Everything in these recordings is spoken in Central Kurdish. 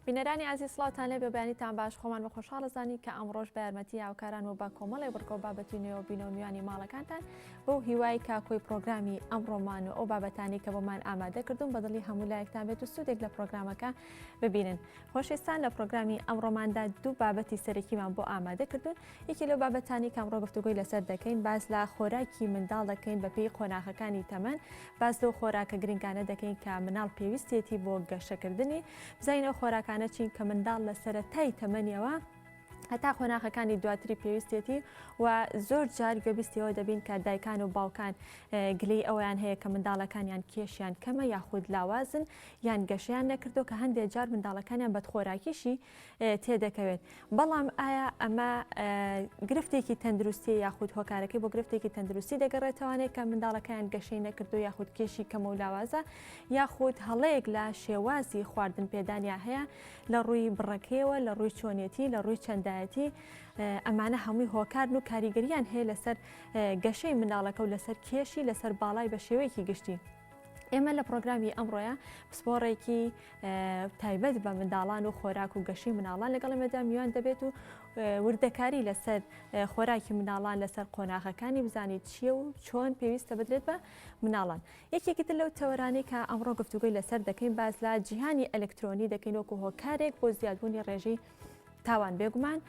بینەرانی عزیز سڵاوتان لێ بەبیانیتان باش خۆمان بە خۆشحاڵەزانی کە ئەمڕۆژ بە یارمەتی هاوکاران و بە کۆمەڵی بڕکۆ بابەتینەوە بینەوەمیانی ماڵەکانتان بۆ هیوای کاکۆی پرۆگرامی ئەمڕۆمان و ئەو بابەتانی کە بۆمان ئامادە کردوون بەدڵی هەموو لایەکتان بێت و سوودێک لە پرۆگرامەکە ببینن. خۆشەویستان لە پرۆگرامی ئەمڕۆماندا دوو بابەتی سەرەکیمان بۆ ئامادە کردوون. یەکی لەو بابەتانی کە ئەمڕۆ گفتوگۆی لەسەر دەکەین باز لە خۆراکی منداڵ دەکەین بە پێی قۆناغەکانی تەمەن، باز لەو خۆراکە گرنگانە دەکەین کە مناڵ پێویستێتی بۆ گەشەکردنی بزانین ئەو خۆراکانە چین کە منداڵ لە سەرەتای تەمەنیەوە هەتا خۆناغەکانی دواتری پێویستێتی و زۆر جار گوێبیستیەوە دەبین کە دایکان و باوکان گلەی ئەویان هەیە کە منداڵەکانیان کێشیان کەمە یاخود لاوازن یان گەشیان نەکردو کە هەندێک جار منداڵەکانیان بەدخۆراکیشی تێدەکەوێت. بەڵام ئایا ئەمە گرفتێکی تەندروستی یاخود هۆکارەکەی بۆ گرفتێکی تەندروستی دەگەڕێتەوانێت کە منداڵەکان گەشەی نەکردو یاخود کێشی کەمە و لاوازە یاخود هەڵەیەک لە شێوازی خواردن پێدانیا هەیە لە ڕووی بڕەکەیەوە لە ڕووی چۆنیەتی لە ڕووی چەندایەتی ئەمانە هەمووی هۆکارن و کاریگەریان هەیە لەسەر گەشەی منداڵەکە و لەسەر کێشی لەسەر باڵای بە شێوەیەکی گشتی. ئێمە لە پرۆگرامی ئەمڕۆیە پسپۆڕێکی تایبەت بە منداڵان و خۆراک و گەشی مناڵان لەگەڵ ئێمەدا میوان دەبێت و وردەکاری لەسەر خۆراکی مناڵان لەسەر قۆناغەکانی بزانیت چییە و چۆن پێویستە بدرێت بە مناڵان. یەکێکی تر لەو تەوەرانەی کە ئەمڕۆ گفتوگۆی لەسەر دەکەین باز لە جیهانی ئەلکترۆنی دەکەین وەکو هۆکارێک بۆ زیادبوونی ڕێژەی تاوان. بێگومان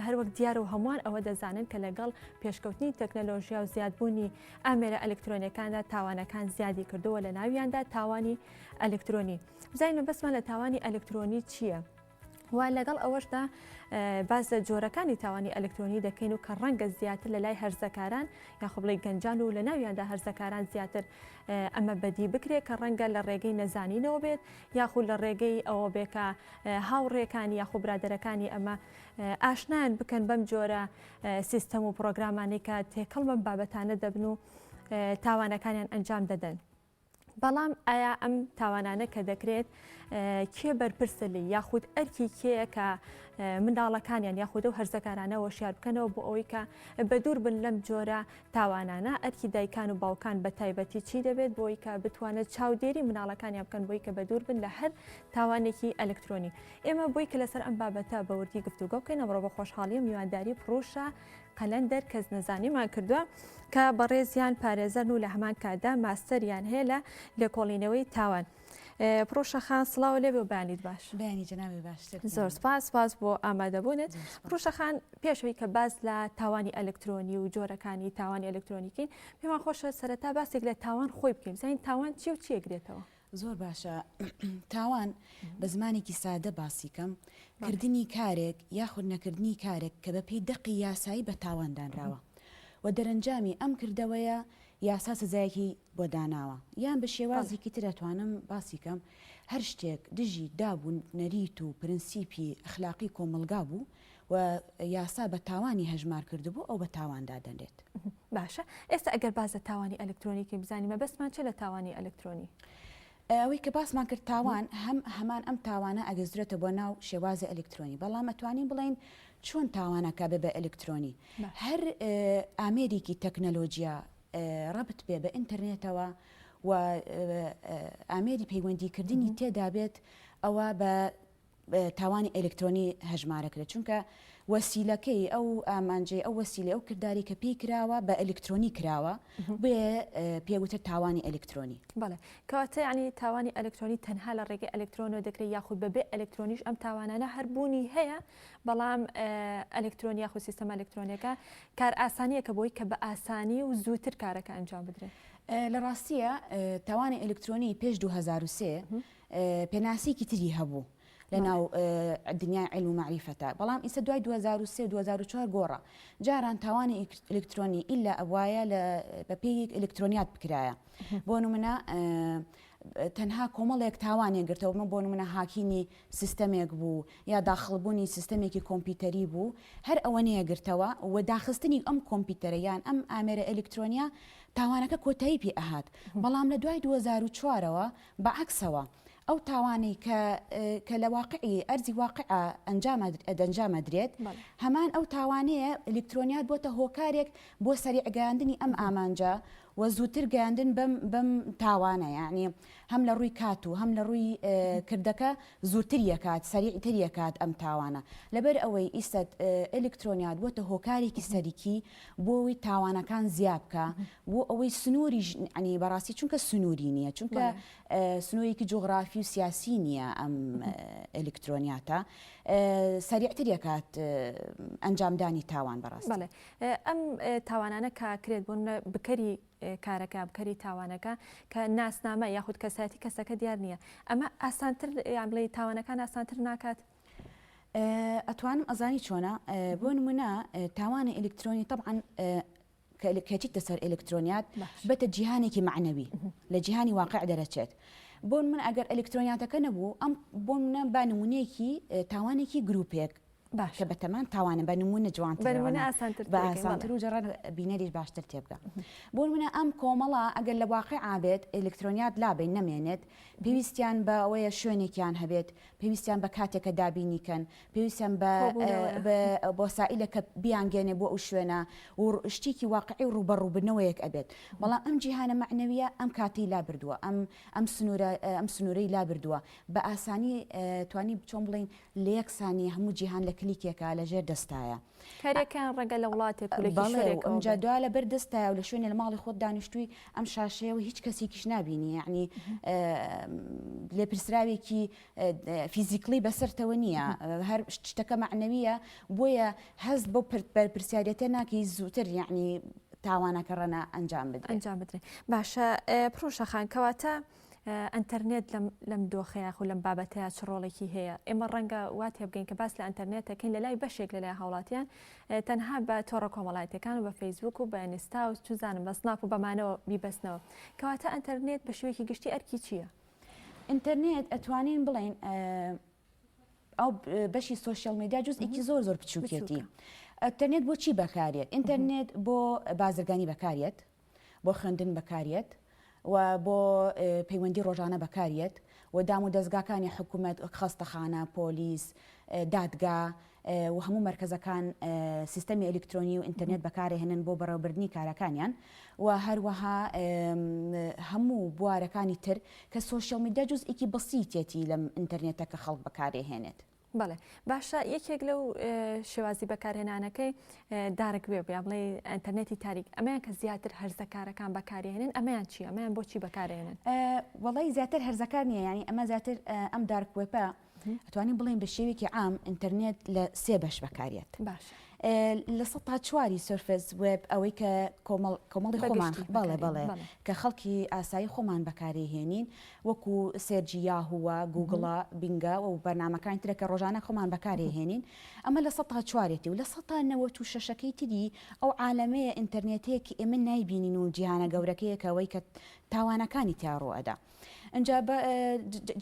هەروەک دیارە و هەمووان ئەوە دەزانن کە لەگەڵ پێشکەوتنی تەکنەلۆژیا و زیادبوونی ئامێرە ئەلکترۆنیەکاندا تاوانەکان زیادی کردووە لە ناویاندا تاوانی ئەلکترۆنی. بزانین بەسمان لە تاوانی ئەلکترۆنی چییە؟ و لەگەڵ ئەوەشدا باز لە جۆرەکانی تاوانی ئەلکترۆنی دەکەین و کە ڕەنگە زیاتر لە لای هەرزەکاران یاخۆ بڵێ گەنجان و لە ناویاندا هەرزەکاران زیاتر ئەمە بەدی بکرێت کە ڕەنگە لە ڕێگەی نەزانینەوە بێت یاخود لە ڕێگەی ئەوە بێکە هاوڕێکانی یاخو برادەرەکانی ئەمە ئاشنان بکەن بەم جۆرە سیستەم و پرۆگرامانەی کە تێکەڵ بەم بابەتانە دەبن و تاوانەکانیان ئەنجام دەدەن. بەڵام ئایا ئەم تاوانانە کە دەکرێت کێ بەرپرسە لی یاخود ئەرکی کێیە کە منداڵەکانیان یاخودە و هەرزەکارانە وەشیار بکەنەوە بۆ ئەوەی کە بەدوور بن لەم جۆرە تاوانانە ئەرکی دایکان و باوکان بە تایبەتی چی دەبێت بۆی کە بتوانێت چاودێری مناڵەکانیان بکەن بۆی کە بەدوور بن لە هەر تاوانێکی ئەلکترۆنی. ئێمە بۆی کە لەسەر ئەم بابەتە بەوردی گفتوگۆ بکەین ئەمڕۆ بە خۆشحاڵی میوانداری پرۆشە قەلەندەر کەس نەزانیمان کردووە کە بەڕێزیان پارێزەن و لە هەمان کاتدا ماستەریان هەیە لە لێکۆڵینەوەی تاوان. پرۆشەخان سڵاو لێ بێ و بەیانیت باش. بەیانی جەنابی باشتر. زۆر سپاس بۆ ئامادەبوونت. پرۆشەخان پێشەوەی کە باز لە تاوانی ئەلکترۆنی و جۆرەکانی تاوانی ئەلکترۆنیکین پێمان خۆشە سەرەتا باسێک لە تاوان خۆی بکەین. زین تاوان چی و چیەگرێتەوە؟ زۆر باشە. تاوان بە زمانێکی سادە باسی کەم کردنی کارێک یاخود نەکردنی کارێک کە بە پێی دەقی یاسایی بە تاواندانراوە و دەرەنجامی ئەم کردەوەیە یاسا سزایەکی بۆ داناوە یان بە شێوازێکی تر دەتوانم باسی کەم هەر شتێک دژی دابوون نەریت و پرەنسیپی ئەخلاقی کۆمەلگا بوو و یاسا بە تاوانی هەژمار کردبوو ئەو بە تاواندا دەنرێت. باشە ئێستا ئەگەر بازە تاوانی ئەلکترۆنیکی بزانیمە بەسمان چ لە تاوانی ئەلکترۆنی؟ ئەوەی کە باسمان کرد تاوان هەمان ئەم تاوانە ئەگەزرێتە بۆ ناو شێوازە ئەلکترۆنی بەڵام ئەتوانین بڵین چۆن تاوانەکە بە ئەلکترۆنی هەر ئامێرێکی تەکنەلۆجیا ڕەبت بێ بە ئینتەرنێتەوە و ئامێری پەیوەندیکردنی تێدا بێت ئەوە بە تاوانی ئەلکترۆنی هەژمارەکرێت چونکە وەسیلەکەی ئەو ئامانجێ ئەو وەسیلە ئەو کردداری کە پێی کراوە بە ئەلکترۆنی کراوە بێ پێوتە تاوانی ئەلکترۆنی. بەڵێ کەواتە ینی تاوانی ئەلکترۆنی تەنها لە ڕێگەی ئەلکترۆنەوە دەکرێت یاخود بەبێ ئەلکترۆنیش ئەم تاوانانە هەربوونی هەیە بەڵام ئەلکترۆنی یاخود سیستەم ئەلکترۆنیەکە کار ئاسانیە کە بۆی کە بە ئاسانی و زووتر کارەکە ئەنجام بدرێت. لە ڕاستیە تاوانی ئەلکترۆنی پێش 2003 پێناسیکی تری هەبوو لە ناو دنیای علم و معریفەتە بەڵام ئیسە دوای 2003-2004 گۆڕە جاران تاوانی ئەلکترۆنی ئیلا ئەوایە بە پێی ئەلکترۆنیات بکرایە بۆ نمونە تەنها کۆمەڵێک تاوانێ گرتەوە بۆ نمونە هاکینی سیستەمێک بوو یا داخڵبوونی سیستەمێکی کۆمپیوتەری بوو هەر ئەوە نەیە گرتەوە و داخستنی ئەم کۆمپیوتەرە یان ئەم ئامێرە ئەلکترۆنیا تاوانەکە کۆتایی پێ ئەهات بەڵام لە دوای 2004ەوە بەعکسەوە ئەو توانەی کە لە واقعی ئەرزی واقع ئەنجامە درێت هەمان ئەو تاوانەیە ئەلکترۆنیات بۆتە هۆکارێک بۆ سەریع گەیاندنی ئەم ئامانجە و زووتر گەیاندن بەم تاوانە یعنی هەم لە ڕووی کات و هەم لە ڕووی کردەکە زووتریەکات سەریعتریەکات ئەم تاوانە لەبەر ئەوەی ئیسەد ئەلکترۆنیات بۆتە هۆکارێکی سەریکی بۆەوەی تاوانەکان زیاد بکە بۆ ئەوەی سنووری عنی بەڕاستی چونکە سنووری نییە چونکە سنوورێکی جغرافی و سیاسی نییە ئەم ئەلکترۆنیاتە سەریعتریەکات ئەنجامدانی تاوان بەڕاست. بەڵێ ئەم تاوانانە کاکرێت بۆن بکەری کارەکە بکەری تاوانەکە کە ناسنامە یاخود کەساتی کەسەکە دیار نییە ئەمە ئاسانتر یان بڵێ تاوانەکان ئاسانتر ناکات. ئەتوانم ئەزانی چۆنە بۆ نمونە تاوانی ئەلکترۆنی طبعاً کەچیتە سەر ئەلکترۆنیات بەتە جیهانێکی معنەوی لە جیهانی واقع دەرەچێت. بۆ من ئەگەر ئەلکترۆنیاتەکە نەبوو ئەم بۆ منە با نمونەیەکی تاوانێکی گروپێک کە بەتەمان تاوانە بە نمونە جوانتر بە ئاسانتر و جەڕان بینەریش باشتر تێبگە. بۆ منە ئەم کۆمەڵە ئەگەر لە واقع ئابێت ئەلکترۆنیات لابێن نەمێنێت پێویستیان بە ئەوەیە شوێنێکیان هەبێت پێویستیان بە کاتێکە دابینیکەن پێویستیان بۆ سائلەکە بیانگەێنێ بۆ ئەو شوێنە و شتێکی واقعی و ڕوبەڕووبنەوەیەک ئەبێت بەڵام ئەم جیهانە معنەویە ئەم کاتی لا بردووە ئەم سنوورەی لا بردووە بە ئاسانی توانی چۆن بڵین لە یەک سانی هەموو جیهان لە کلیکێکە لەژێر دەستایە. کارێکیان ڕەنگە لە وڵاتێک ئەمجا دوا لە بەر دەستایە و لە شوێنە لە ماڵی خۆت دانیشتووی ئەم شاشەیەوە هیچ کەسێکیش نابینی یعنی لێپرسراوێکی فیزیکلی بەسەرتەوە نییە هەر شتەکە معنەویە بۆیە هەست بۆ بەرپرسیارەتە ناکەی زووتر یعنی تاوانەکە ڕەنە ئەنجام بدرێت. باشە پرۆشەخان کەواتە ئەتەرنێت لەم دۆخەیە و لەم بابەتەیە چ ڕۆڵێکی هەیە ئێمە ڕەنگە واتێ بگەین کە باس لە ئەتەرنێتەکەین لە لای بەشێک لە لای هاوڵاتیان تەنها بە تۆڕە کۆمەڵایەتەکان و بە فەیسبوک و بە ئینستا و چزانم بە سناپ و بەمانەوە بیبەستنەوە کەواتە ئەتەرنێت بە شێوەیەکی گشتی ئەرکی چییە؟ ئینتەرنێت ئەتوانین بڵین ئەو بەشی سۆشیال میدیا جزئێکی زۆر بچووکێتی. ئەتەرنێت بۆ چی بەکارێت؟ ئینتەرنێت بۆ بازرگانی بەکارێت بۆ خوێندن بەکارێت و بۆ پەیوەندی ڕۆژانە بەکارێت و دام و دەستگاکانی حکوومەت خەستەخانە پۆلیس دادگا و هەموو مرکزەکان سیستەمی ئەلکترۆنی و ئینتەرنێت بەکارهێنن بۆ بەڕێوەبردنی کارەکانیان و هەروەها هەموو بوارەکانی تر کە سۆشیال میدیا جزئێکی بەسیتێتی لەم ئینتەرنێتەکە خەڵک بەکارهێنێت. بەڵێ باشە یەکێک لەو شێوازی بەکارهێنانەکەی دارک وێ بیا بڵێ ئەتەرنێتی تاریک ئەمەیان کە زیاتر هەرزەکارەکان بەکارهێنن ئەمەیان چی ئەمەیان بۆچی بەکارهێنن؟ وەڵی زیاتر هەرزەکار نییە ینی ئەمە زیاتر ئەم دارک وێپە ئەتوانین بڵێن بە شێوێکی عام ئینتەرنێت لە سێ بەش بەکارێت. باش لە سەتا چواری سرفس وێب ئەوەی کە کۆمەڵی خۆمان بەڵێ کە خەڵکی ئاسایی خۆمان بەکارهێنین وەکو سێرجی یاهووە گوگڵە بینگە و بەرنامەکانی ترەکە ڕۆژانە خۆمان بەکارهێنین ئەمە لە سەتا چوارێتی و لە سەتا نەوە و شەشەکەی تری ئەو عالەمەیە ئینتەرنێتەیەکی ئێمە نایبینین و جیهانە گەورەکەیەکەوەی کە تاوانەکانی تیاڕۆئەدا. ئەنجا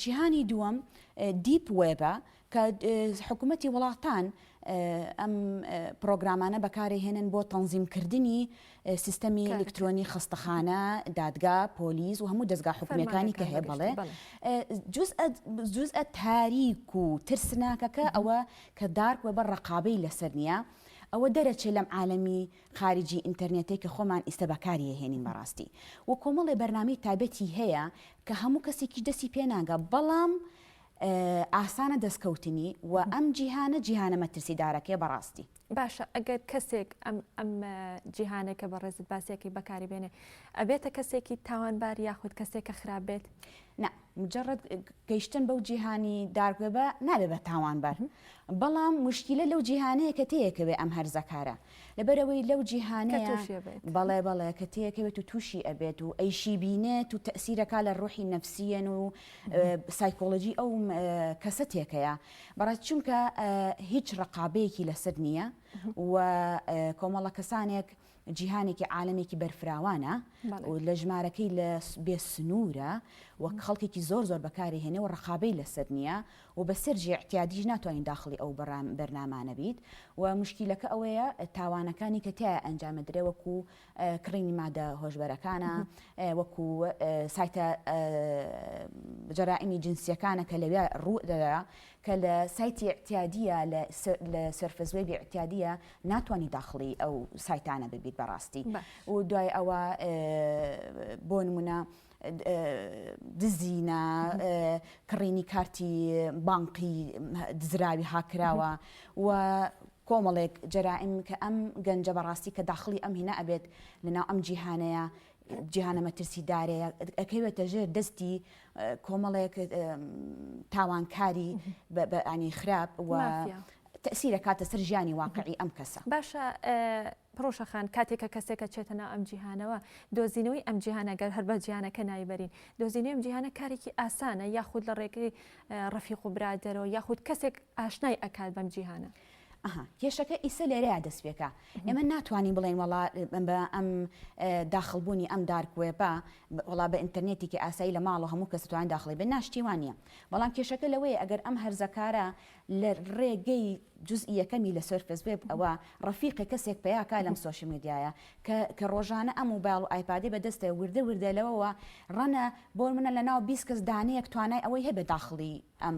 جیهانی دووەم دیپ وێبە کە حکوومەتی وڵاتان ئەم پرۆگرامانە بەکارهێنن بۆ تەنزیمکردنی سیستەمی ئەلکترۆنی خەستەخانە دادگا پۆلیس و هەموو دەستگا حکوومیەکانی کە هەیە بەڵێ جزئە تاریک و ترسناکەکە ئەوە کە دارک وێبە ڕقابەی لەسەر نییە ئەوە دەرەچێت لەم عالەمی خارجی ئینتەرنێتی کە خۆمان ئیستا بەکارهێنین بەڕاستی و کۆمەڵی بەرنامەی تایبەتی هەیە کە هەموو کەسێکی دەستی پێناگە بەڵام ئاسانە دەستکەوتنی و ئەم جیهانە مەترسیدارەکەی بەڕاستی. باشە ئەگەر کەسێک ئەم جیهانێکە بە ڕێزت باسیەکی بەکاری بێنێ ئەبێتە کەسێکی تاوانبار یاخود کەسێکە خراپ بێت؟ نه مجرد گەیشتن بەو جیهانی دارکوێبە نابێت بە تاوانبار بەڵام مشکلە لەو جیهانەیە کە تەیەکەوێ ئەم هەرزەکارە لەبەرەوەی لەو جیهانەیە بەڵێ کە تەیەکەوێت و تووشی ئەبێت و ئەیشی بینێت و تەسیرەکە لە ڕوحی نەفسیەن و سایکۆلۆژی ئەو کەسە تێکەیە بەڕاستی چونکە هیچ ڕقابەیەکی لەسەر نییە و کۆمەڵە کەسانێک جیهانێکی عالەمێکی بەرفراوانە و لە ژمارەکەی لە بێ سنوورە وەک خەڵکێکی زۆر بەکارهێنێ و ڕقابەی لەسەر نییە و بە سەرجی احتیادیش ناتوانین داخلی ئەو بەرنامانە بیت و مشکلەکە ئەوەیە تاوانەکانی کە تایە ئەنجامەدرێ وەکو کڕینی مادە هۆشبەرەکانە وەکو سایتە جەرائمی جنسیەکانە کە لەوێ ڕوودەدا کە لە سایتی اعتیادیە لە سەرفەس وێبی اعتیادیە ناتوانانی داخڵی ئەو سایتانە ببیت بەڕاستی و دوای ئەوە بۆ نمونە دزینە کڕینی کارتی بانقی دزراوی هاکراوە و کۆمەڵێک جەرائم کە ئەم گەنجە بەڕاستی کە داخڵی ئەم هینە ئەبێت لەناو ئەم جیهانەیە جیهانە مەترسیدارەیە ئەکەوێتە ژێر دەستی کۆمەڵێک تاوانکاری بەعنی خراپ و تأثیرە کاتە سەر ژیانی واقعی ئەم کەسە. باشە پرۆشەخان کاتێکە کەسێکە چێتە ناو ئەم جیهانەوە دۆزینەوەی ئەم جیهانەگەر هەر بە جیهانەکە نایبەرین دۆزینەوەی ئەم جیهانە کارێکی ئاسانە یاخود لە ڕێگەی ڕەفیق و برادەرەوە یاخود کەسێک ئاشنای ئەکات بەم جیهانە. کێشەکە ئیسە لێرەیە دەستپێکە ئێمە ناتوانین بڵێن وڵا بە ئەم داخڵبوونی ئەم دارکوێبە وڵا بە ئینتەرنێتێکی ئاسایی لە ماڵەوە هەموو کەس توانین داخڵی بێ ناشتیوانە بەڵام کێشەکە لەوەیە ئەگەر ئەم هەرزەکارە لە ڕێگەی جزئیەکەمی لە سەرفەس وێب ئەوە ڕەفیقی کەسێک پێیاکە لەم سۆشیال میدیایە کە ڕۆژانە ئەم موبایل و ئایپادی بەدەستە وردە وردە لەوەوە ڕەنە بۆ منە لە ناو 20 کەس دانەیەک توانای ئەوەی هەبێ داخڵی ئەم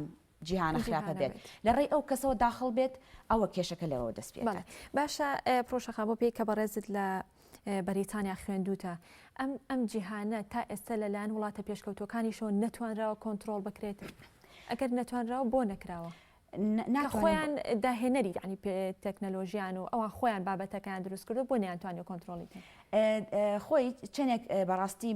جیهانە خراپە بێت لە ڕێی ئەو کەسەوە داخڵ بێت ئەوە کێشەکە لەوە دەست پێێت. باشە پرۆشەخا بۆ پێی کە بەڕێزت لە بەریتانیا خوێندوتە ئەم جیهانە تا ئێستا لەلایەن وڵاتە پێشکەوتوەکانیشەوە نەتوانراوە کۆنتترۆل بکرێت ئەگەر نەتوانراوە بۆ نەکراوە خۆیان داهێنەری ینی تەکنەلۆژیان و ئەوان خۆیان بابەتەکان دروست کردو بۆ نیانتوانانی کۆنتترۆلی خۆی چنێک بەڕاستی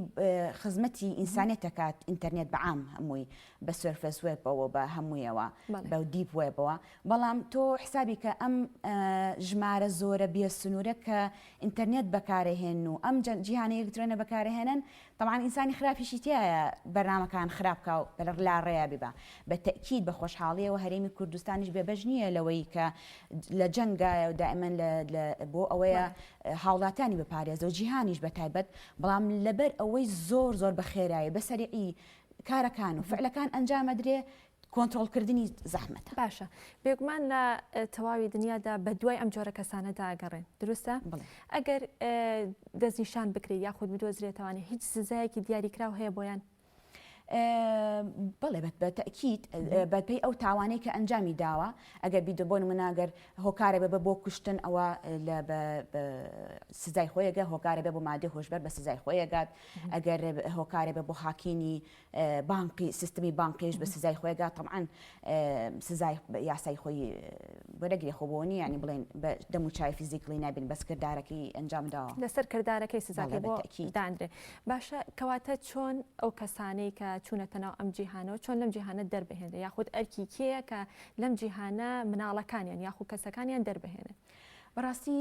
خزمەتی ئینسانێت دەکات ئینتەرنێت بەعام هەمووی بە سەرفەس وێبەوە بە هەموویەوە بە دیپ وێبەوە بەڵام تۆ حسابی کە ئەم ژمارە زۆرە بێ سنوورە کە ئینتەرنێت بەکارهێن و ئەم جیهانی ئەلکترۆنە بەکارهێنن طبعاً ئینسانی خراپیشی تایە بەرنامەکان خراپکە و لا ڕێیا ببە بە تەکید بە خۆشحاڵیەوە هەرێمی کوردستانیش بێبەش نییە لەوەی کە لە جەنگایە و دائیمەن بۆ ئەوەیە هاوڵاتانی بپارێزە و جیهانیش بە تایبەت بەڵام لەبەر ئەوەی زۆر زۆر بەخێرایی بەسەریعی کارەکان و فعلەکان ئەنجامەدرێ کۆنتترۆلکردنی زەحمەتە. باشە بێگومان لە تەواوی دنیادا بە دوای ئەم جۆرە کەسانەدا ئەگەڕێن دروستە ئەگەر دەستنیشان بکرێت یاخود بدۆزرێتوانێت هیچ سزایەکی دیاریکراو هەیە بۆیان بەڵێ بە تەکید بەپێی ئەو تاوانەی کە ئەنجامی داوە ئەگەر بیدە بۆ مناگەر هۆکارە بە بۆ کوشتن ئەوە سزای خۆیەگە هۆکارە بێ بۆ مادە هۆشبەر بە سزای خۆیەگات ئەگەر هۆکارە بە بۆ حاکینی بانقی سیستمی بانقیش بە سزای خۆیگات طبعاً سزای یاسای خۆی وەرەگری خۆبوونی ینی بڵێن دەموچای فیزیکلی نابین بەس کردارەکەی ئەنجام داوە لەسەر کردارەکەی سزاکە بۆ دانرێ. باشە کەواتە چۆن ئەو کەسانەی کە چوونەتە ناو ئەم جیهانەوە چۆن لەم جیهانە دەربهێنێ یاخود ئەرکی کێیە کە لەم جیهانە مناڵەکانیان یاخود کەسەکانیان دەربهێنێ. بەڕاستی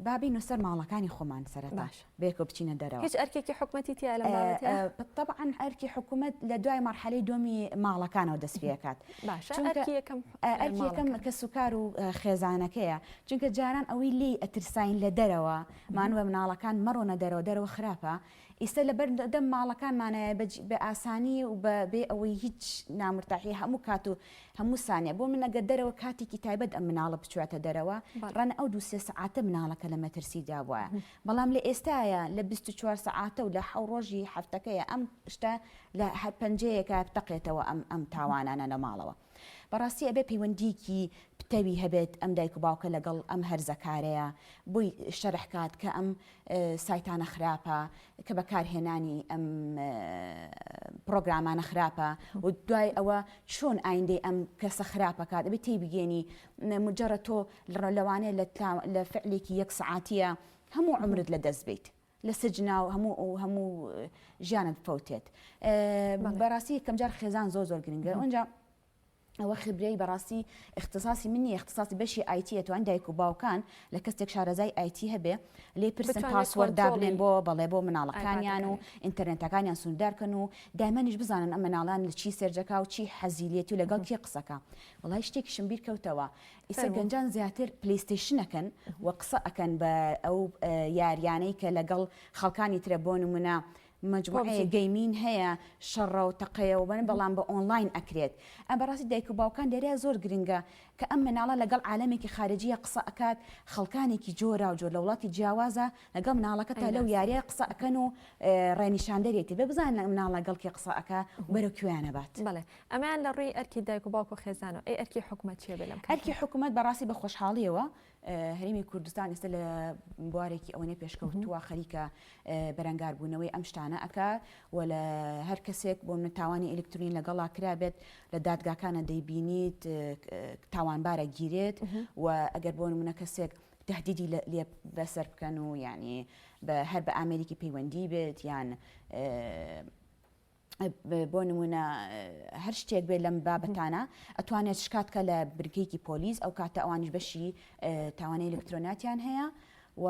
بابین سەر ماڵەکانی خۆمان سەرەتا بێکە بچینە دەرەوە هیچ ئەرکێکی حکومەتی تیا لە ماڵەتە طبعاً ئەرکی حکومت لە دوای مەرحەلەی دۆمی ماڵەکانەوە دەست پێکات. باشە ئەرکی یەکەم کە سوکار و خێزانەکەیە چونکە جاران ئەوەی لی ئەترساین لە دەرەوە مانوە مناڵەکان مەڕۆنە دەرەوە خراپە ئیستا لەبەر دەم ماڵەکانمانەیە بە ئاسانی و بێ ئەوەی هیچ نامرتاحی هەموو کات و هەموو سانیە بۆ منەگە دەرەوە کاتێکی تایبەت ئەم مناڵە بچواتە دەرەوە ڕەنە ئەو 2-3 سەعاتە مناڵەکە لە مەترسیدا بووە بەڵام لە ئێستاە لە 24 سەعاتە و لە حەو ڕۆژی هەفتەکەیە ئەم شتە لە هەر پەنجەیەکە بتەقێتەوە ئەم تاوانانە لە ماڵەوە. بەڕاستی ئەبێ پەیوەندیکی پتەوی هەبێت ئەم دایک و باوکە لەگەڵ ئەم هەرزەکارەیە بۆی شەرحکات کە ئەم سایتانە خراپە کە بەکارهێنانی ئەم پرۆگرامانە خراپە و دوای ئەوە چۆن ئایندەی ئەم کەسە خراپەکات ئەبێ تێی بگەێنی مجرە تۆ لەوانەیە لە فعلێکی 1 سەعاتیە هەموو عمرت لە دەست بیت لە سجنا و هەموو ژیانت فەوتێت. بەڕاستی کەم جار خێزان زۆر گرنگە ئەوەنجا ئەوە خبرەی بەڕاستی اختصاصی منی اختصاصی بەشی ئایتی توان دایک و باوکان لە کەسێک شارەزای ئایتی هەبێ لێ پرسن پاسوەرد دابنێن بۆ مناڵەکانیان و ئینتەرنێتەکانیان سنوردارکەن و دایمەنیش بزانن ئەم مناڵان لە چی سێرجەکە و چی حەزیلێتی و لەگەڵ کێ قسەکە. وڵای شتێکیشم بیر کەوتەوە ئیسا گەنجان زیاتر پلیستیشنەکەن و قسە ئەکەن بە ئەو یاریانەی کە لەگەڵ خەڵکانی ترە بۆ نمونە مجموعەیە گەیمین هەیە شەڕە و تەقەیە و بەڵام بە ئۆنلاین ئەکرێت ئەم بەڕاستی دایک و باوکان دەریا زۆر گرنگە کە ئەم مناڵە لەگەڵ عالەمێکی خارجیە قسە ئەکات خەڵکانێکی جۆرا و جۆر لە وڵاتی جیاوازە لەگەڵ مناڵەکە تا لەو یاریە قسە ئەکەن و ڕێنیشاندەرێتی بێ بزان لە مناڵ لەگەڵکی قسە ئەکا بەرەو کوێیانە بات بڵێ ئەمان لە ڕووی ئەرکی دایک و باوک و خێزانەوە ئەی ئەرکی حکوومەت چێ بێ لەم ئەرکی حکوومەت بەڕاستی بە خۆشحاڵیەوە هەرێمی کوردستان ئێستا لە بوارێکی ئەوەنەی پێشکەوتووە خەریکە بەرەنگاربوونەوەی ئەم شتانە ئەکا و لە هەر کەسێک بۆ من تاوانی ئلکترۆنین لەگەڵا کرابێت لە دادگاکانە دەیبینیت تاوانبارە گیرێت و ئەگەر بۆ نمونە کەسێک تهدیدی لێ بەسەر بکەن و یعنی هەر بە ئامریکی پەیوەندی بێت یان بۆ نمونە هەر شتێک بێت لەم بابەتانە ئەتوانێت شکاتکە لە برگەیەکی پۆلیس ئەو کاتە ئەوانش بەشی تاوانەی ئلکترۆناتیان هەیە و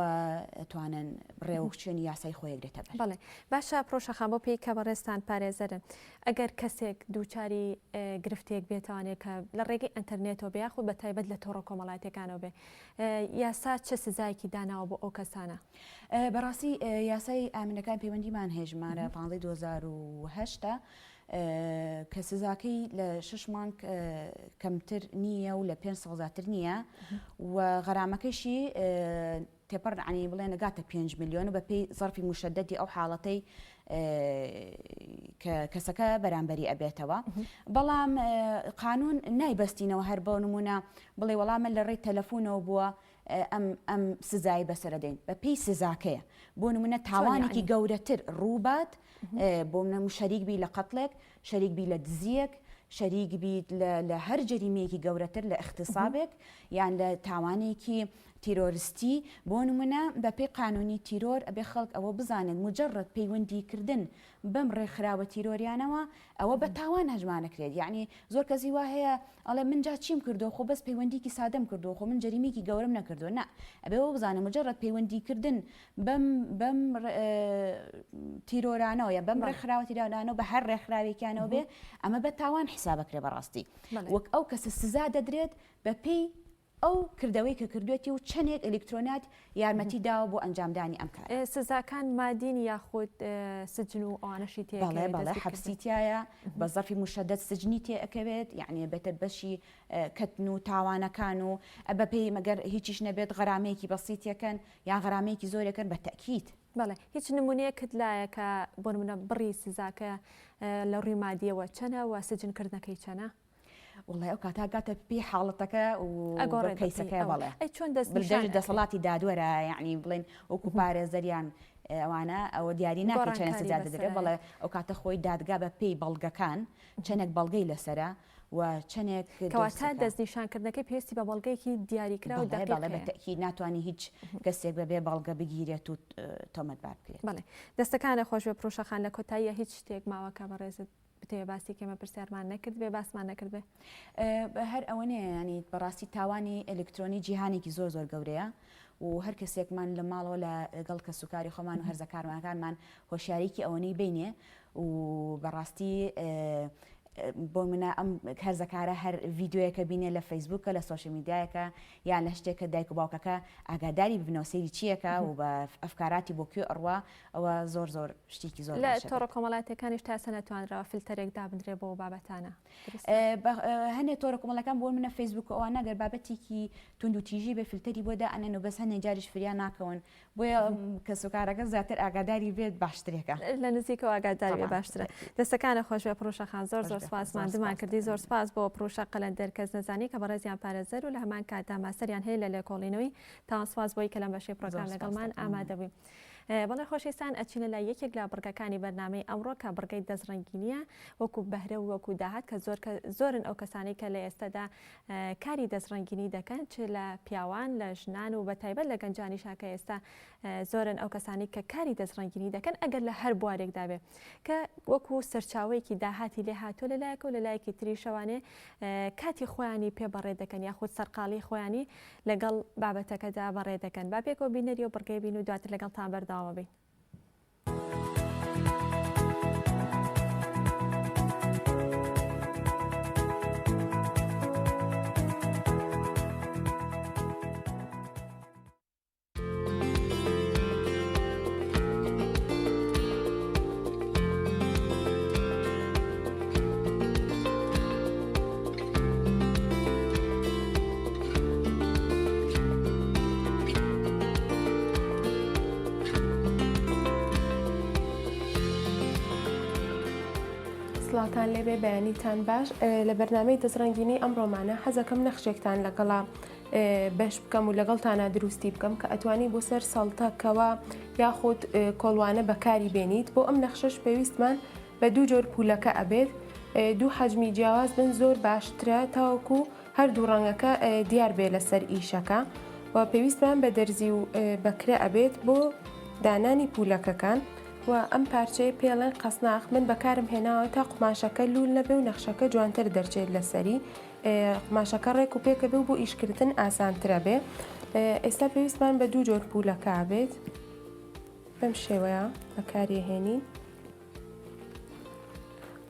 ئەتوانن ڕێوەچێنی یاسای خۆی گرێتە بەر. بەڵێ باشە پرۆشەخان بۆ پێی کە بەڕێستان پارێزەرن ئەگەر کەسێک دووچاری گرفتێک بێتوانێت کە لە ڕێگەی ئەتەرنێتەوە بێ یاخود بە تایبەت لە تۆڕە کۆمەڵاتیەکانەوە بێ یاسا چه سزایەکی داناوە بۆ ئەو کەسانە؟ بەڕاستی یاسای ئامنەکان پەیوەندیمان هێژمارە 2008 کە سزاکەی لە 6 مانگ کەمتر نییە و لە 5 ساڵزاتر نییە و غەرامەکەشی تێپەر عنی بڵێ نەگاتە 5 میلیۆن و بە پێی زەرفی مشددی ئەو حاڵەتەی کەسەکە بەرامبەری ئەبێتەوە بەڵام قانون نایبەستینەوە هەر بۆ نمونە بڵێ وەڵامە لە ڕێی تەلەفۆنەوە بووە ئەم سزای بەسەردەین بە پێی سزاکەیە بۆ نمونە تاوانێکی گەورەتر ڕووبات بۆ منە شەریک بی لە قەتڵێک شەریک بی لە دزیەک شەریک بیت لە هەر جەریمەیەکی گەورەتر لە اختصابێک یان لە تاوانێکی تیرۆریستی بۆ نمونە بە پێی قانونی تیرۆر ئەبێ خەڵک ئەوە بزانن مجرد پەیوەندیکردن بەم ڕێکخراوە تیرۆریانەوە ئەوە بە تاوان هەژمانەکرێت یعنی زۆر کەسی وا هەیە ئەڵێ من جا چیم کردو خۆ بەس پەیوەندیکی سادەم کردو خۆ من جەریمێکی گەورم نەکردو نا ئەبێەوە بزانە مجرد پەیوەندیکردن بەم تیرۆرانەوە یا بەم ڕێکخراوە تیرۆرانەوە بە هەر ڕێکخراوێکیانەوە بێ ئەمە بە تاوان حیسابەکرێ بەڕاستی وەک ئەو کەسە سزا دەدرێت بە پێی ئەو کردەوەی کە کردوێتی و چەندێک ئەلکترۆنات یارمەتی داوە بۆ ئەنجامدانی ئەم کار سزاکان مادین یاخود سجن و ئەوانەشی تێ بەڵێ حەبسیتایە بە زەرفی مشدد سجنی تێ ئەکەوێت یعنی بێتە بەشی کەتن و تاوانەکان و بە پێی مەگەر هیچیش نەبێت غەرامەیەکی بەسیتیەکەن یان غەرامەیەکی زۆرەکەن بە تەکیید بەڵێ هیچ نمونەیەکت لایە کە بۆ نمونە بڕی سزاکە لە ڕووی مادیەوە چەنە و سجنکردنەکەی چەنە؟ والله ئەو کاتاگاتە پێی حاڵەتەکە و کەیسەکە بەڵێ چۆن دەسەڵاتی دادوەرە یعنی بڵێن وەکو پارێزەریان ئەوانە ئەوە دیاری ناکە چەنە سزا دەدرێت بەڵێ ئەو کاتە خۆی دادگا بە پێی بەڵگەکان چەندێک بەڵگەی لەسرە و چەندێک کەواتە دەستنیشانکردنەکەی پێویستی بە بەڵگەیەکی دیاریکرا و بەڵێ بەتەکی ناتوانانی هیچ کەسێک بەبێ بەڵگە بگیرێت و تۆمەتبار بکرێت. بڵێ دەستەکانە خۆش بە پرۆشەخان لە کۆتاییە هیچ شتێک ماوەکە بەڕێزت بتێ باسی کێمە پرسیارمان نەکرد بێ باسمان نەکرد بێ هەر ئەوە نەیە ینی بەڕاستی تاوانی ئەلکترۆنی جیهانێکی زۆر زۆر گەورەیە و هەر کەسێکمان لە ماڵەوە لەگەڵ کە سوکاری خۆمان و هەرزەکارمانەکانمان هۆشیارێکی ئەوەنەی بینێ و بەڕاستی بۆ منە ئەم هەرزەکارە هەر ڤیددیوەکە بینێ لە فەیسبووکە لە سۆشیل میدیایەکە یان لە شتێکە دایک و باوکەکە ئاگاداری ببنەوەسەیری چیەکە و بە ئەفکاراتی بۆ کوێ ئەڕوا ئەوە زۆر زۆر شتێکی زۆر لە تۆڕە کۆمەڵاتەکانیش تاسە نەتوانراوە فیلتەرێک دابدرێ بۆ بابەتانە هەنێ تۆڕە کۆمەڵەکان بۆ منە فەیسبووک ئەوە نەگەر بابەتێکی تونند و تیژی بە فیلتەری بۆدا ئەنێن و بەس هەنێ جاریش فریان ناکەون بۆیە کە سوکارەکە زیاتر ئاگاداری بێت باشترێکە لە نزیکەوە ئاگاداری بێ باشترە. دەستەکانە خۆش بە پرۆشەخان زۆر زۆر سپاسمان دمان کردی زۆر سپاس بۆ پرۆشە قەلەندەر کەس نەزانی کە بەڕێزیان پارێزەر و لە هەمان کاتدا ماسەریان هەیە لە لێکۆڵینەوەی تاوان سپاس بۆی کە لەم بەشەی پرۆگرام لەگەڵمان ئامادەبووین. بەڵێ خۆشەویستان ئەچینە لای یەکێک لە بڕگەکانی بەرنامەی ئەمڕۆ کە بڕگەی دەستڕەنگینیە وەکو بەهرە و وەکو داهات کە زۆرن ئەو کەسانی کە لە ئێستادا کاری دەستڕەنگینی دەکەن چ لە پیاوان لە ژنان و بە تایبەت لە گەنجانی شاکە ئێستا زۆرن ئەو کەسانی کە کاری دەستڕەنگینی دەکەن ئەگەر لە هەر بوارێکدا بێ کە وەکو سەرچاوەیەکی داهاتی لێ هاتووە لەلایەکە و لەلایەکی تری شەوانێ کاتی خۆیانی پێ بەڕێ دەکەن یاخود سەرقاڵی خۆیانی لەگەڵ بابەتەکەدا بەڕێ دەکەن با پێکەوە بینەری و بڕگەی بین و دواتر لەگەڵتان بەرداوە بین. سڵاتان لێبێ بەیانیتان باش لە بەرنامەی دەستڕەنگینی ئەمڕۆمانە حەزەکەم نەخشێکتان لەگەڵا بەش بکەم و لەگەڵتانە دروستی بکەم کە ئەتوانی بۆ سەر سەڵتەکەوە یاخود کۆڵوانە بەکاری بێنیت بۆ ئەم نەخشەش پێویستمان بە دوو جۆر پولەکە ئەبێت دوو حەجمی جیاواز بن زۆر باشترە تاوەکو هەردوو ڕەنگەکە دیار بێ لەسەر ئیشەکە و پێویستمان بە دەرزی و بەکرە ئەبێت بۆ دانانی پولەکەکان و ئەم پارچەیە پێڵێن قەسناخ من بەکارم هێناوە تا قماشەکە لول نەبێ و نەخشەکە جوانتر دەرچێت لەسەری قماشەکە ڕێک و پێکە بێ و بۆ ئیشکردن ئاسانترە بێ ئێستا پێویستمان بە دوو جۆر پولەکە بێت بەم شێوەیە بەکارێهێنین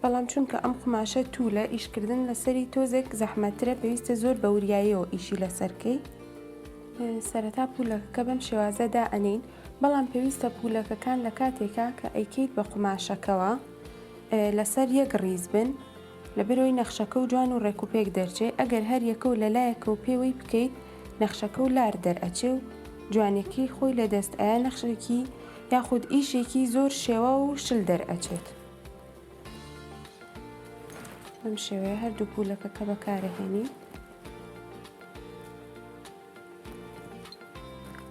بەڵام چونکە ئەم قماشە توولە ئیشکردن لەسەری تۆزێک زەحمەترە پێویستە زۆر بە وریاییەوە ئیشی لەسەرکەی سەرەتا پولەکە بەم شێوازەدا ئەنین بەڵام پێویستە پولەکەکان لە کاتێکا کە ئەیکەیت بە قماشەکەوە لەسەر یەک ڕیز بن لەبەرەوەی نەخشەکە و جوان و ڕێکوپێک دەرچێ ئەگەر هەر یەکە و لەلایەکە و پێوەی بکەیت نەخشەکە و لار دەرئەچێ و جوانێکی خۆی لە دەست ئایا نەخشێکی یاخود ئیشێکی زۆر شێوە و شل دەرئەچێت بەم شێوەیە هەردوو پولەکەکە بەکارەهێنی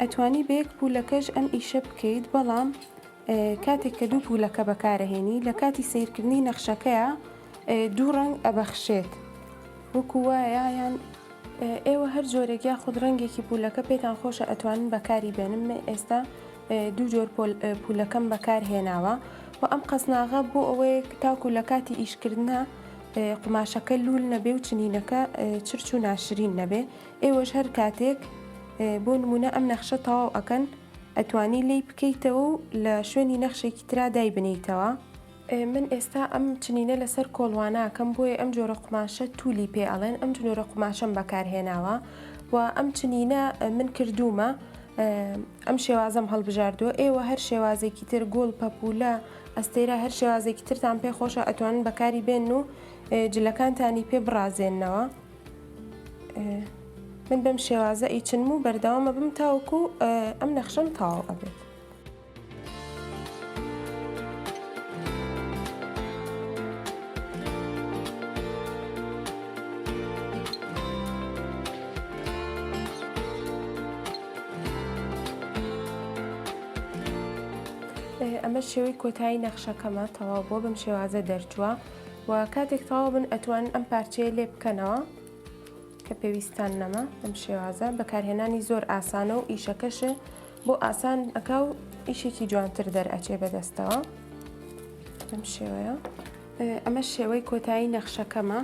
ئەتوانی بە یەک پولەکەش ئەم ئیشە بکەیت بەڵام کاتێک کە دوو پولەکە بەکارەهێنی لە کاتی سیرکردنی نەخشەکەیە دوو ڕەنگ ئەبەخشێت وەکو وایە یان ئێوە هەر جۆرێک یاخود ڕەنگێکی پولەکە پێتان خۆشە ئەتوانن بەکاری بێنم ئێستا دوو جۆر پولەکەم بەکارهێناوە و ئەم قەسناغە بۆ ئەوەیە تاکو لە کاتی ئیشکردنە قماشەکە لول نەبێ و چنینەکە چرچ و ناشرین نەبێ ئێوەش هەر کاتێک بۆ نمونە ئەم نەخشە تەواو ئەکەن ئەتوانی لی بکەیتەوە و لە شوێنی نەخشێکی ترا دای بنیتەوە من ئێستا ئەم چنینە لەسەر کۆڵواناکەم بۆیە ئەم جۆرە قماشە توولی پێ ئەڵێن ئەم جۆرە قماشەم بەکارهێناوە و ئەم چنینە من کردومە ئەم شێوازەم هەڵبژاردووە ئێوە هەر شێوازێکی تر گۆڵ پەپولە ئەستێرە هەر شێوازێکی ترتان پێ خۆشە ئەتوانن بەکاری بێن و جلەکانتانی پێ بڕازێننەوە من بەم شێوازە ئیچنم و بەردەوامە بم تاوەکو ئەم نەخشەم تەواو ئەبێت ئەمە شێوەی کۆتایی نەخشەکەمە تەواو بۆ بەم شێوازە دەرچووە و کاتێک تەواو بن ئەتوان ئەم پارچەیە لێ بکەنەوە کە پێویستان نەما بەم شێوازە بەکارهێنانی زۆر ئاسانە و ئیشەکەش بۆ ئاسان ئەکا و ئیشێکی جوانتر دەرئەچێ بەدەستەوە بەم شێوەیە ئەمە شێوەی کۆتایی نەخشەکەمە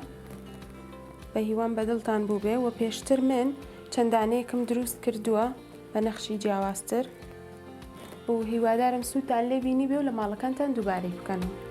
بە هیوان بەدڵتان بوو بێ و پێشتر من چەندانەیەکم دروست کردووە بە نەخشی جیاوازتر و هیوادارم سوودتان لێ بینی بێ و لە ماڵەکانتان دووبارەی بکەنەوە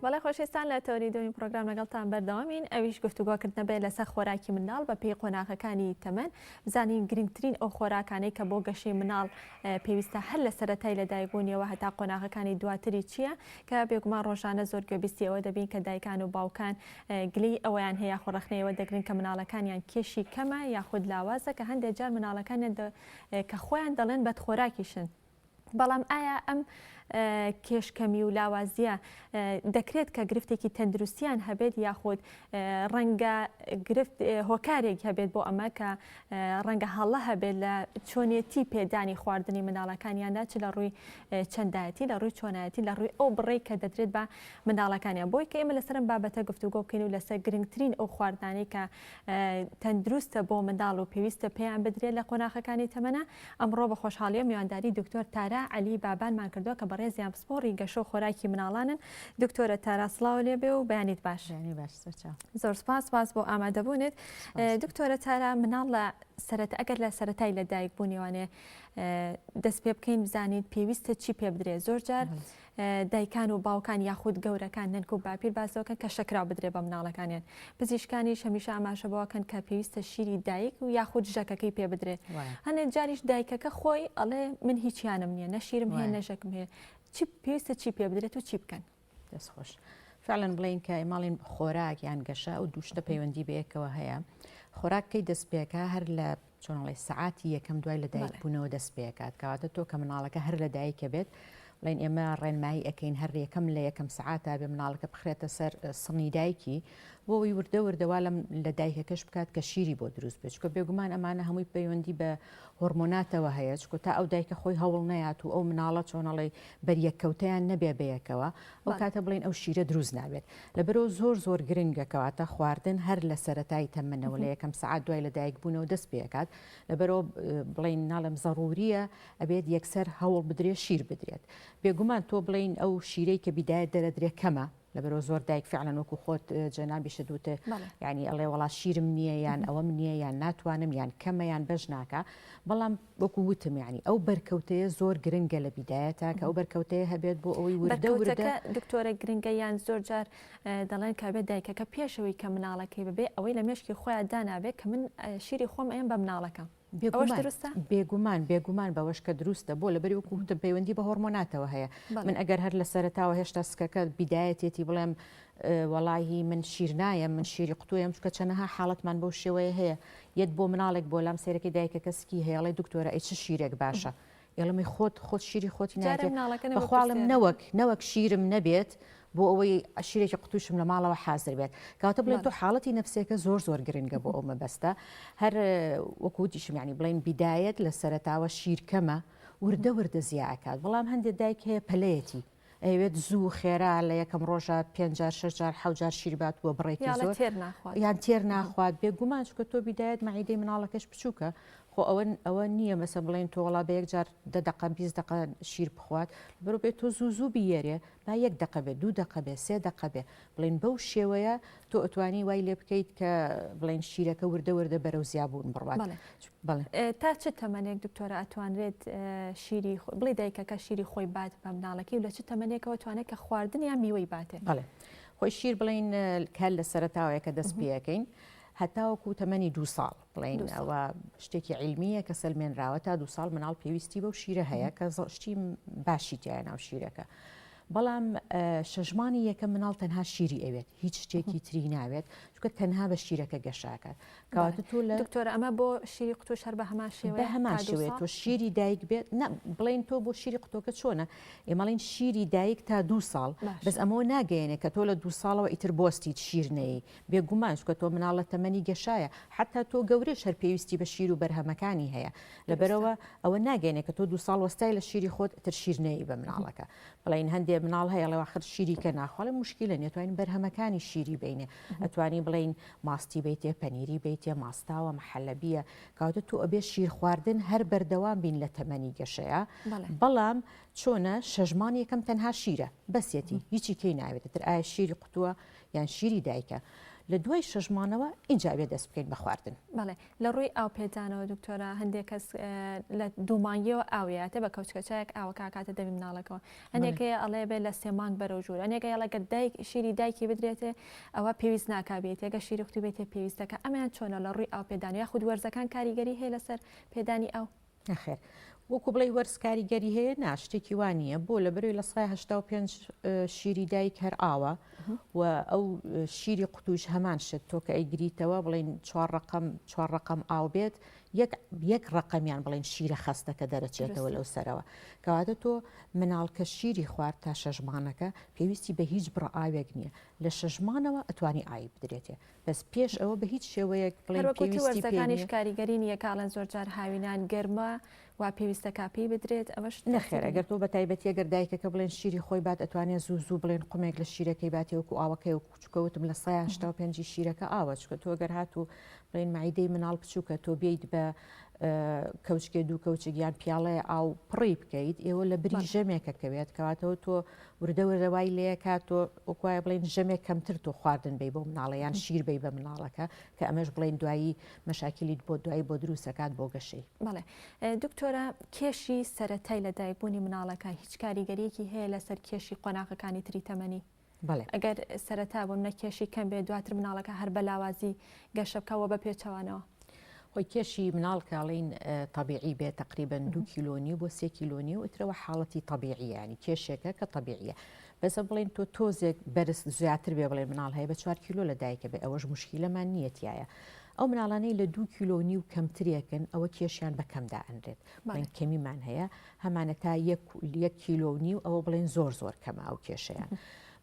بەڵێ خۆشەویستان لە تەوریدەوەی پرۆگرام لەگەڵتان بەردەوامین ئەویش گفتوگۆکردنە بێت لەسەر خۆراکی منداڵ بە پێی قۆناغەکانی تەمەن بزانین گرنگترین ئەو خۆراکانەی کە بۆ گەشەی مناڵ پێویستە هەر لە سەرەتای لەدایکبوونیەوە هەتا قۆناغەکانی دواتری چییە کە بێگومان ڕۆژانە زۆر گوێبیستی ئەوە دەبین کە دایکان و باوکان گلی ئەویان هەیە خۆڕەخنەوە دەگرن کە مناڵەکانیان کێشی کەمە یاخود لاوازە کە هەندێک جار مناڵەکانیان کە خۆیان دەڵێن بەدخۆراکیشن بەڵام ئایا ئەم کێشکەمی و لاوازیە دەکرێت کە گرفتێکی تەندروستیان هەبێت یاخود ڕەنگە گرفت هۆکارێک هەبێت بۆ ئەمە کە ڕەنگە هەڵە هەبێت لە چۆنیەتی پێدانی خواردنی مناڵەکانیاندا چ لە ڕووی چەندایەتی لە ڕووی چۆنایەتی لە ڕووی ئەو بڕێک کە دەدرێت بە مناڵەکانیان بۆی کە ئێمە لەسەرم بابەتە گفتوگۆ بکەین و لەسەر گرنگترین ئەو خواردانەی کە تەندروستە بۆ منداڵ و پێویستە پێیان بدرێت لە قۆناغەکانی تەمەنە ئەمڕۆ بە خۆشحاڵی و میوانداری دکتۆر تارا عەلی بابانمان کردووە کە بەڕێزیان پسپۆڕی گەشە و خۆراکی مناڵانن دکتۆرە تارا سڵاو لێبێ و بەیانیت باش. زۆر سپاس بۆ ئامادەبوونت. دکتۆرە تارا مناڵ لە ئەگەر لە سەرەتای لەدایک بوونیوانێ دەست پێ بکەین بزانیت پێویستە چی پێ بدرێت. زۆر جار دایکان و باوکان یاخود گەورەکان نەنک و باپیر باسەوەکەن کە شەکرا بدرێ بە مناڵەکانیان. پزیشکانی هەمیشە ئاماژە بەوەکەن کە پێویستە شیری دایک و یاخود ژەکەکەی پێ بدرێت. هەندێک جاریش دایکەکە خۆی ئەڵێ من هیچیانم نییە، نەشیرم هەیە نەژەکم هەیە. پێویستە چی پێ بدرێت و چی بکەن؟ دەستخۆش. فعلا بڵین کە ماڵین خۆراک یان گەشە و دووشتە پەیوەندی بەیەکەوە هەیە. خۆراکەی دەستپێکە هەر لە چۆنڵی سعاتی یەکەم دوای لە دایک بوونەوە دەست پێکات کەواتە تۆ کە مناڵەکە هەر لە دایکە بێت بڵین ئێمە ڕێنمایی ئەەکەین هەر یەکەم لە یەکەم سعاتە بێ مناڵەکە بخرێتە سەر سنی دایکی بۆی وردە وردەوا لە دایکەکەش بکات کە شیری بۆ دروست بێت چکە بێگومان ئەمانە هەمووی پەیوەندی بە هۆرمۆناتەوە هەیە چکە تا ئەو دایکە خۆی هەوڵ نەیات و ئەو مناڵە چۆنەڵی بەریەککەوتیان نەبێ بەیەکەوە ئەو کاتە بڵین ئەو شیرە دروست نابێت لەبەرەوە زۆر گرنگەکەواتە خواردن هەر لە سەرەتای تەمەنەوە لە یەکەم سعات دوای لە دایک بوونەوە دەست پێکات لەبەرەوە بڵین ناڵم زەڕوریە ئەبێت یەکسەر هەوڵ بدرێت شیر بدرێت بێگومان تۆ بڵین ئەو شیرەی کە بیدایەت دەرەدرێ کەمە لەبەرەوە زۆر دایک فعلەن وەکو خۆت جەنابیشە دوتە یعنی ئەڵێ وڵا شیرم نییە یان ئەوەم نییە یان ناتوانم یان کەمە یان بەش ناکە بەڵام وەکو وتم یعنی ئەو بەرکەوتەیە زۆر گرنگە لە بیدایەتە کە ئەو بەرکەوتەیە هەبێت بۆ ئەوەی وردە دکتۆرە گرنگە یان زۆر جار دەڵێن کابێت دایکەکە پێشەوەی کە مناڵەکەی ببێ ئەوەی لە مێشکی خۆیان دانابێت کە من شیری خۆم ئەم بە مناڵەکەم. بێگومان بەوەش کە دروستە بۆ لەبەری وەکوتە پەیوەندی بە هۆرمۆناتەوە هەیە من ئەگەر هەر لە سەرەتاوە هێشتا سکەکە بیدایەتێتی بڵێم وەڵاهی من شیر نایە من شیری قوتویم چکە چەنەها حاڵەتمان بەو شێوەیە هەیە یەت بۆ مناڵێک بۆ لام سێرەکەی دایکەکە سکی هەیەڵێ دکتۆرە ئەی چ شیرێک باشە ئێڵمی خۆت شیری خۆتی ناکەێت بەخواڵم نەوەک شیرم نەبێت بۆ ئەوەی عشیرێکی قوتوشم لە ماڵەوە حازر بێت کاتە بڵێن تۆ حاڵەتی نەفسێکە زۆر گرنگە بۆ ئەو مەبەستە هەر وەکوتیشم ینی بڵین بیدایەت لە سەرەتاوە شیرکەمە وردە زیاکات بەڵام هەندێک دایک هەیە پەلەیەتی ئەوێت زوو خێرا لە یەکەم ڕۆژە 5-6 شیربات بۆ بڕێکی زۆر یان تێر ناخوات بێگومان چکە تۆ بیدایەت مەعیدەی مناڵەکەش بچووکە خۆ ئەوە نییە مەسە بڵێن تۆ وڵا بە یەکجار 10 دقە شیر بخوات بەرە بێت تۆ زوو بیێرێ با 1 دقە بێ 2 دقە بێ 3 دقە بێ بڵین بەو شێوەیە تۆ ئەتوانی وای لێ بکەیت کە بڵین شیرەکە وردە بەرەو زیابوون بڕوات تا چ تەمەنێک دکتۆرە ئەتوانرێت شیری بڵێ دایکەکە شیری خۆی بات بە مناڵەکەی و لە چ تەمەنێکەوە توانێت کە خواردن یان میوەی باتێ خۆی شیر بڵین کەل لە سەرەتاوەیە کە دەست پێەکەین هەتاوەکو تەمەنی 2 ساڵ بڵین ئەوە شتێکی عیلمیە کە سەلمێنراوە تا 2 ساڵ مناڵ پێویستی بەو شیرە هەیە کە شتی باشی تایە ناو شیرەکە بەڵام شەژمانی یەکەم مناڵ تەنها شیری ئەوێت هیچ شتێکی تری ناوێت چکە تەنها بە شیرەکە گەشاکات کەواتە تۆ لە دکتۆرە ئەمە بۆ شیری قوتوش هەر بە هەمان شێوەیە تۆ شیری دایک بێت بڵین تۆ بۆ شیری قوتۆکە چۆنە ئێمەڵین شیری دایک تا 2 ساڵ بەس ئەمەوە ناگەیەنێ کە تۆ لە 2 ساڵەوە ئیتر بۆستیت شیرنەی بێگومان چکە تۆ مناڵ لە تەمەنی گەشایە حتا تۆ گەورەش هەر پێویستی بە شیر و بەرهەمەکانی هەیە لەبەرەوە ئەوە ناگەێنێ کە تۆ 2 ساڵ وەستای لە شیری خۆت تر شیرنەی بە مناڵەکە بڵین هەندێک مناڵ هەیە لە آخر شیری کە ناخواڵە مشکلە نێتوانین بەرهەمەکانی شیری بینێ ئەتوانی بڵین ماستی بیتێ پەنیری بیتێ ماستاوە محەلەبیە کاتە تو ئەبێ شیر خواردن هەر بەردەوام بین لە تەمەنی گەشەیە بەڵام چۆنە شەژمان یەکەم تەنها شیرە بەسێتی هیچی کەی ناوێت تر ئایا شیری قوتووە یان شیری دایکە لە دوای شەژمانەوە اینجا بێ دەست بکەین بە خواردن بەڵێ لە ڕووی ئاو پێدانەوە دکتۆرە هەندێک کەس لە دوومانگیەوە ئاوێتە بە کەوچکەچایەک ئاوە کاکاتە دەبی مناڵەکەەوە هەندێکەیە ئەڵێ بێت لە 3 مانگ بەرەو ژوور هەندێکە یاڵەکە شیری دایکی بدرێتێ ئەوە پێویست ناکابێت ئەگە شیری قوتو بێتێ پێویستەکە ئەمیان چۆنە لە ڕووی ئاو پێدانی یاخود وەرزەکان کاریگەری هەیە لەسەر پێدانی ئاو نەخێر وەکو بڵێ وەرزکاریگەری هەیە ناشتێکی وانە بۆ لە بەروی لە 85 شیری دایک هەر ئاوە و ئەو شیری قوتوش هەمان شت تۆ کە ئەیگریتەوە بڵین 4 ڕقم ئاو بێت یەک ڕقەمیان بڵین شیرە خەستەکە دەرەچێتەوە لەو سەرەوە کەواتە تۆ مناڵکە شیری خوارد تا شەژمانەکە پێویستی بە هیچ بڕە ئاوێک نییە لە شەژمانەوە ئەتوانی ئاوی بدرێتێ بەس پێش ئەوە بە هیچ شێوەیەک وەرزەکانیش کاریگەری نیە کاڵەن زۆر جار هاوینان گەرمە وا پێویستە کاپی بدرێت ئەوەش نەخێر ئەگەر تۆ بە تایبەتی ئەگەر دایکەکە بڵێن شیری خۆی بات ئەتوانێت زوو بڵێن قومێک لە شیرەکەی باتێ وەکو ئاوەکەی و کوچکەوتم لە 85 شیرەکە ئاوە چکە تۆ گەر هات و بڵێن مەعیدەی مناڵ بچووکە تۆ بێیت بە کەوچکێ دوو کەوچگیان پیاڵەیە ئاو پڕی بکەیت ئێوە لە بری ژەمێکە کەوێت کەواتەوە تۆ وردەوەرەوای لەیەکات تۆ وەکوایە بڵێن ژەمێک کەمتر تۆ خواردن بێ بۆ مناڵەیان شیر بێ بە مناڵەکە کە ئەمەش بڵێن دوایی مەشاکلیت بۆ دوایی بۆ دروستەکات بۆ گەشەی. بەڵێ دکتۆرە کێشی سەرەتای لە دایکبوونی مناڵەکە هیچ کاریگەریەکی هەیە لەسەر کێشی قۆناغەکانی تری تەمەنی؟ بەڵێ ئەگەر سەرەتا بۆم نەکێشی کەم بێ دواتر مناڵەکە هەر بە لاوازی گەشەبکەوە بە پێچەوانەوە. خۆی کێشی مناڵ کاڵین طبیعی بێت تقریبا 2 کیلۆنی بۆ 3 کیلۆنی و ئترەوە حاڵەتی طبیعی ینی کێشێکە کە طبیعیە بەسە بڵێن تۆ تۆزێک بەرز زیاتر بێ بڵێ مناڵ هەیە بە 4 کیلۆ لە دایکە بێ ئەوەش مشکیلەمان نیەتایە ئەو مناڵانەی لە 2 کیلۆنی و کەمترێکن ئەوە کێشیان بەکەمدا ئەنرێت بڵێن کەمیمان هەیە هەمانە تا 1 کیلۆنی و ئەوە بڵێن زۆر کەمە ئەو کێشەیان.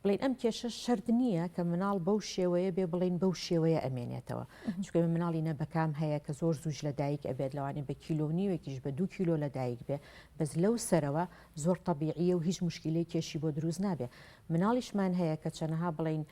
بڵین ئەم کێشە شرد نییە کە مناڵ بەو شێوەیە بێ بڵین بەو شێوەیە ئەمێنێتەوە چکە مناڵی نەبەکام هەیە کە زۆر زوج لە دایک ئەبێت لەوانێ بە کیلۆنیوێکیش بە 2 کیلۆ لە دایک بێ بەس لەو سەرەوە زۆر طبیعیە و هیچ مشکلەی کێشی بۆ دروست نابێ. مناڵیشمان هەیە کە چەنەها بڵین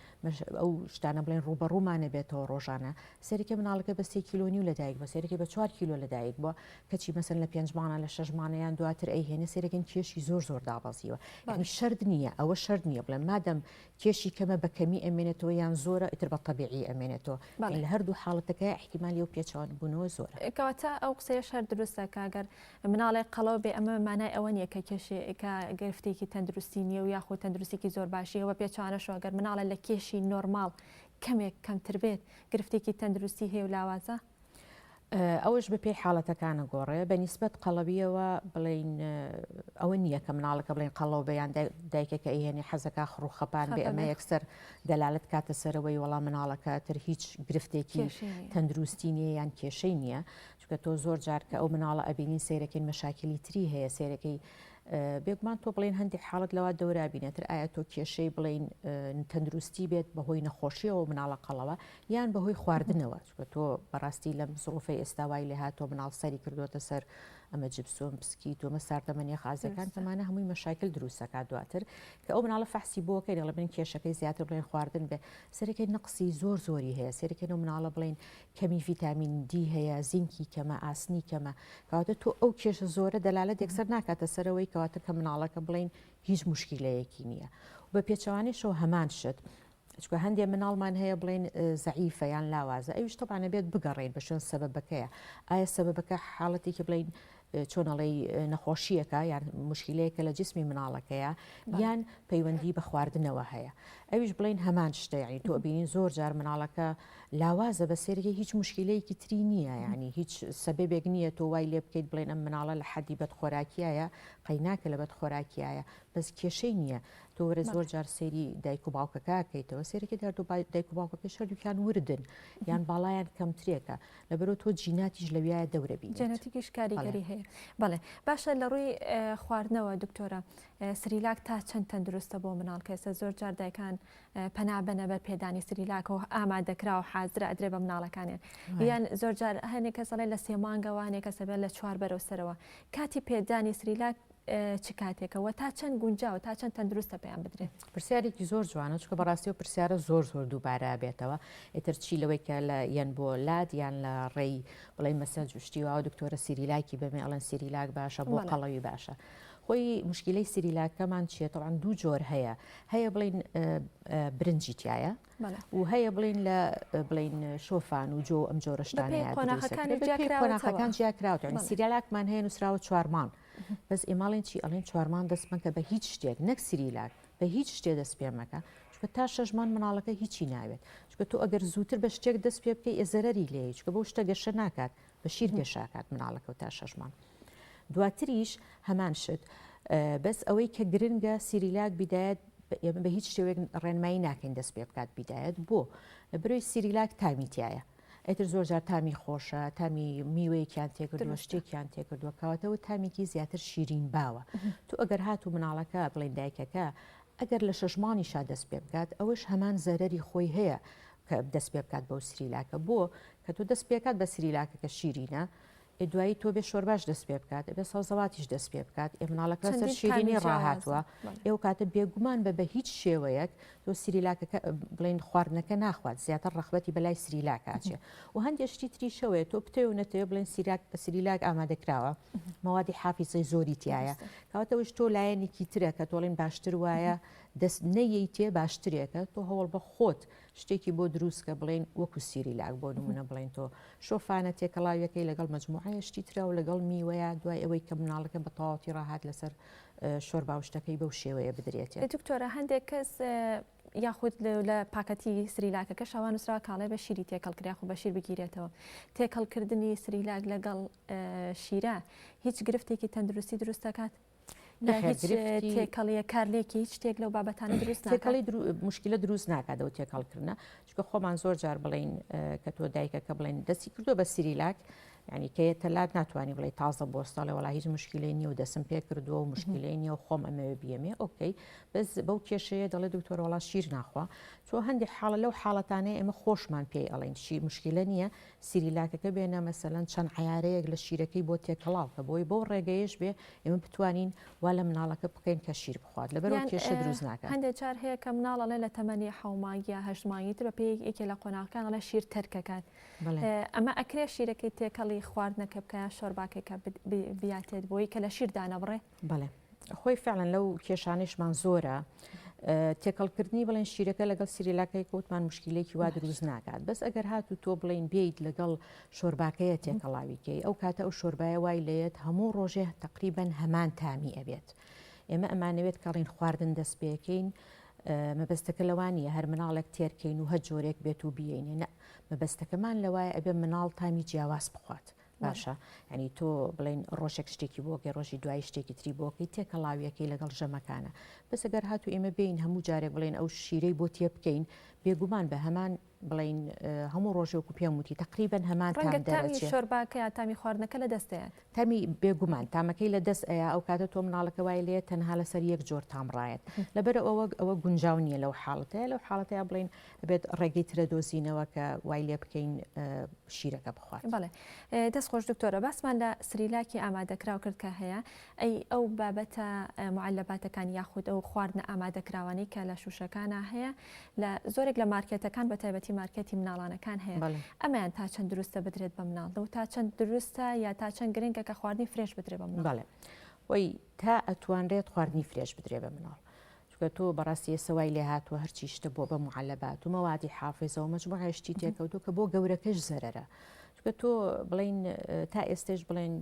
ئەو شتانە بڵێن ڕوبەڕوومانە بێتەوە ڕۆژانە سەرێکە مناڵەکە بە 3 کیلۆنی و لە دایک بە سەرێکی بە 4 کیلۆ لە دایک بووە کەچی مەسەن لە 5 مانە لە 6 مانەیان دواتر ئەیهێنە سێرەکەن کێشی زۆر دابەزیوە یعنی شرد نییە ئەوە شرد نییە بڵێن مادەم کێشی کەمە بە کەمی ئەمێنێتەوە یان زۆرە ئیتر بە طبیعی ئەمێنێتەوە لە هەردوو حاڵەتەکە احتیمالی و پێچەوان بوونەوە زۆرە. کەواتە ئەو قسەیە شەر دروستە کاگەر مناڵێک قەڵەو بێ ئەمە مانای ئەوە نییە کە کێشێکە گرفتێکی تەندروستی نییە و یاخود تەندروستێکی زۆر باشی ئەوە پێچوانەشەوە گەر مناڵە لە کێشی نۆرماڵ کەمێک کەمتر بێت گرفتێکی تەندروستی هەیە و لاوازە. ئەوەش بە پێی حاڵەتەکانە گۆڕێ بە نیسبەت قەڵەبیەوە بڵین ئەوە نییە کە مناڵەکە بڵین قەڵەو بەیان دایکەکە ئێنی حەزەکە خڕوخەپان بێ ئەمە یەکسەر دەلالت کاتە سەرەوەی وەڵام مناڵەکە تر هیچ گرفتێکی تەندروستی نییە یان کێشەی نییە چکە تۆ زۆر جار کە ئەو مناڵە ئەبینی سیرەکەین مەشاکلی تری هەیە سێرەکەی بێگومان تۆ بڵین هەندێک حاڵت لەوە دەورابینێتر ئایا تۆ کێشەی بڵین تەندروستی بێت بەهۆی نەخۆشیەوە مناڵە قەڵەوە یان بەهۆی خواردنەوە چکە تۆ بەڕاستی لەم زڵفەی ئێستاوای لێ هاتۆ مناڵ سەری کردوتە سەر ئەمە جبسۆم پسکی تۆمە ساردەمەنیە خازەکان تەمانە هەمووی مەشاکل دروستەکات دواتر کە ئەو مناڵە فەحسی بۆکەی دەڵێ بڵین کێشەکەی زیاتر بڵێن خواردن بێ سەرەکەی نقسی زۆری هەیە سەرەکەی مناڵە بڵین کەمی ڤیتامین دی هەیە زینکی کەمە ئاسنی کەمە کەواتە تۆ ئەو کێشە زۆرە دەلالەت یەکسەر ناکاتە سەرەوەی کەواتە کە مناڵەکە بڵین هیچ مشکلەیەکی نییە و بە پێچەوانیشەوە هەمان شت چکە هەندێک مناڵمان هەیە بڵین زەعیفە یان لاوازە ئەویش تەبانە بێت بگەڕێن بە شوێن سەبەبەکەیە ئایا سەبەبەکە حاڵەتێکی بڵین چۆنەڵی نەخۆشیەکە یان مشکلەیەکە لە جسمی مناڵەکەیە یان پەیوەندی بە خواردنەوە هەیە ئەویش بڵین هەمان شتە یعنی تۆ بینین زۆر جار مناڵەکە لاوازە بە سێرەکە هیچ مشکلەیەکی تری نییە ینی هیچ سەبەبێک نییە تۆ وای لێ بکەیت بڵێن ئەم مناڵە لە حەدی بەدخۆراکیایە قەیناکە لە بەدخۆراکیایە بەس کێشەی نییە تۆ وەرە زۆر جار سێری دایک و باوکەکەکەیتەوە سێرەکە دەردوو دایک و باوکەکە شەردووکیان وردن یان باڵایان کەمترێکە لەبەرەوە تۆ جیناتیش لەویایە دەورەبین جەنەتیکیش کاریگەری هەیە. بەڵێ باشە لە ڕووی خواردنەوە دکتۆرە سریلاک تا چەند تەندروستە بۆ مناڵ کە ئێستا زۆر جار دایکان پەنابەنە بەر پێدانی سریلاکەوە ئامادەکرا و حازرە ئەدرێ بە مناڵەکانیان یان زۆر جار هەنێک کەسەڵێ لە 3 مانگەوە هەنێک کەسە بێت لە 4 بەرەو سەرەوە کاتی پێدانی سریلاک چ کاتێکەوە تا چەند گونجاوە تا چەند تەندروستە پێیان بدرێت. پرسیارێکی زۆر جوانە چکە بەڕاستی و پرسیارە زۆر دووبارە بێتەوە ئێتر چی لەوەی کە لە یان بۆ لات یان لە ڕێی بڵێ مەسەل جوشتیوە دکتۆرە سریلاکی بەمێ ئەڵەن سریلاک باشە بۆ قەڵەوی باشە. خۆی مشکلەی سریلاکەمان چیە تەڵان دوو جۆر هەیە بڵین برنجی تایە و هەیە بڵین لە بڵین شۆفان و جۆ ئەم جۆرەشتانەیە کۆناخەکان جیاکراوە یعنی سریلاکمان هەیە نووسراوە 4 مان بەس ئێماڵێن چی ئەڵێن 4 مان دەستمەکە بە هیچ شتێک نەک سریلاک بە هیچ شتێ دەست پێ مەکە چکە تا 6 مان مناڵەکە هیچی ناوێت چکە تۆ ئەگەر زووتر بە شتێک دەست پێ بکەی ئێزەرەری لێ چکە بۆ شتە گەشە ناکات بە شیر گەشاکات مناڵەکە و تا 6 مان دواتریش هەمان شت بەس ئەوەی کە گرنگە سریلاک بیدایەت بە هیچ شتێک ڕێنمایی ناکەین دەست پێ بکات بیدایەت بۆ لە بەرۆی سریلاک تامیتایە ئەتر زۆر جار تامی خۆشە تامی میوەیەکیان تێکردووە شتێکیان تێکردووە کەواتەوە تامێکی زیاتر شیرین باوە تو ئەگەر هاتوو مناڵەکە بڵێن دایکەکە ئەگەر لە 6 مانیشا دەست پێ بکات ئەوەش هەمان زەرەری خۆی هەیە کە دەست پێ بکات بەو سریلاکە بۆ کە تۆ دەست پێکات بە سریلاکە کە شیرینە دوایی تۆ بێ شۆرباش دەست پێ بکات بێ سەوزەواتیش دەست پێ بکات ئێ مناڵەکە سەر شیرینی ڕاهاتوە ئێوە کاتە بێگومان بە هیچ شێوەیەک تۆ سریلاکەکە بڵین خواردنەکە ناخوات زیاتر ڕەخبەتی بەلای سریلاکاچێ و هەندێک شتی تری شەوەیە تۆ بتێ و نەتەوێ بڵێن سریلاک ئامادەکراوە مەوادی حافیزەی زۆری تایە کەواتەوەش تۆ لایەنێکی ترە کە تۆڵین باشتر وایە دەست نەیەی تێ باشترێکە تۆ هەوڵ بە خۆت شتێکی بۆ دروستکە بڵێن وەکو سیریلاک بۆ نمونە بڵێن تۆ شۆفانە تێکەڵاویەکەی لەگەڵ مجموعە شتی ترە و لەگەڵ میوەیە دوای ئەوەی کە مناڵەکە بە تەواوەتی ڕاهات لەسەر شۆرباوشتەکەی بەو شێوەیە بدرێتێت. دکتۆرە هەندێک کەس یاخود لە پاکەتی سریلاکەکە شەوان نووسرا کاڵێ بە شیری تێکەڵکرا خو بە شیر بگیرێتەوە تێکەڵکردنی سریلاک لەگەڵ شیرە هیچ گرفتێکی تەندروستی دروست دەکات؟ تێکەڵیە کارلێکی هیچ شتێک لەو بابەتانە دروست تێکەڵی مشکلە دروست ناکاتەوە تێکەڵکردنە چکە خۆمان زۆر جار بڵین کە تۆ دایکەکە بڵێن دەستی کردو بە سریلاک ینی کە تەلات ناتوانانی بڵێ تازە بۆستاڵێ وڵا هیچ مشکلەی نیە و دەسم پێ کردووە و مشکلەی نیە و خۆم ئەمەوێ بیەمێ ئۆکەی بەس بەو کێشەیە دەڵێ دکتۆر وڵا شیر ناخوا چۆ هەندێک حاڵە لەو حاڵەتانەیە ئێمە خۆشمان پێی ئەڵێن شی مشکلە نییە سریلاکەکە بێنە مەسەلەن چەند عیارەیەک لە شیرەکەی بۆ تێکەڵاوکە بۆی بۆ ڕێگەیەش بێ ئێمە بتوانین وا لە مناڵەکە بکەین کە شیر بخوات لەبەرەوە کێشە دروست ناکات. هەندێک جار هەیە کە مناڵەڵێ لە تەمەنی حەوماگی یا هەژماگی تر بە پێی یەکێ لە قۆناغەکانەڵە شیر تەرکەکات ئەمە ئەکرێ شیرەکەی تێکەڵی خواردنەکە بکە شۆرباکێکە بیاتێت بۆی کە لە شیر دانەبڕێ؟ بەڵێ خۆی فعلەن لەو کێشانشمان زۆرە تێکەڵکردنی بڵێن شیرەکە لەگەڵ سریلاکەی کەوتمان مشکلێکی وا دروست ناکات بەس ئەگەر هاتو تۆ بڵێن بێیت لەگەڵ شۆرباکەیە تێکەڵاویکەی ئەو کاتە ئەو شۆربایە وای لێت هەموو ڕۆژێ تقریبەن هەمان تامی ئەبێت ئێمە ئەمانەوێت کەڵین خواردن دەست پێەکەین مەبەستەکە لەوانیە هەر مناڵێک تێرکەین و هەر جۆرێک بێت و بیێنێ نە مەبەستەکەمان لەوایە ئەبێ مناڵ تامی جیاواز بخوات باشە ینی تۆ بڵین ڕۆژێک شتێکی بۆکەی ڕۆژی دوای شتێکی تری بۆکەی تێکەڵاویەکەی لەگەڵ ژەمەکانە بەس ئەگەر هاتو ئێمە بین هەموو جارێک بڵێن ئەو شیرەی بۆ تێ بکەین بێگومان بە هەمان بڵین هەموو ڕۆژێک و پێم وتی تقریبەن هەمان تامی شۆرباکە یا تامی خواردنەکە لە دەستەیەت تامی بێگومان تامەکەی لە دەست ئەیە ئەو کاتە تۆ مناڵەکە وای لێت تەنها لەسەر یەک جۆر تامڕایەت لەبەر ئەوە گونجاو نییە لەو حاڵەتەیە لەو حاڵەتەیە بڵین بێت ڕێگەی ترە دۆزینەوە کە وای لێ بکەین شیرەکە بخوات. بەڵێ دەست خۆش دکتۆرە باسمان لە سریلاکی ئامادەکراو کرد کە هەیە ئەو بابەتە معلباتەکان یاخود ئەو خواردنە ئامادەکراوانی کە لە شوشەکانە هەیە لە زۆرێک لە مارکێتەکان بە تایبەتی مارکێتی مناڵانەکان هەیە ئەمەیان تا چەند دروستە بدرێت بە مناڵ و تا چەند دروستە یا تا چەند گرنگە کە خواردنی فرێش بدرێت بە مناڵ؟ بەڵێ وەی تا ئەتوانرێت خواردنی فرێش بدرێ بە مناڵ چکە تۆ بەڕاستی سەوای لێ هاتووە هەرچی شتە بۆ بە معلبات و مەوادی حافظە و مجموعە شتی تێکەوتو کە بۆ گەورەکەش زەرەرە چکە تۆ بڵین تا ئێستش بڵێن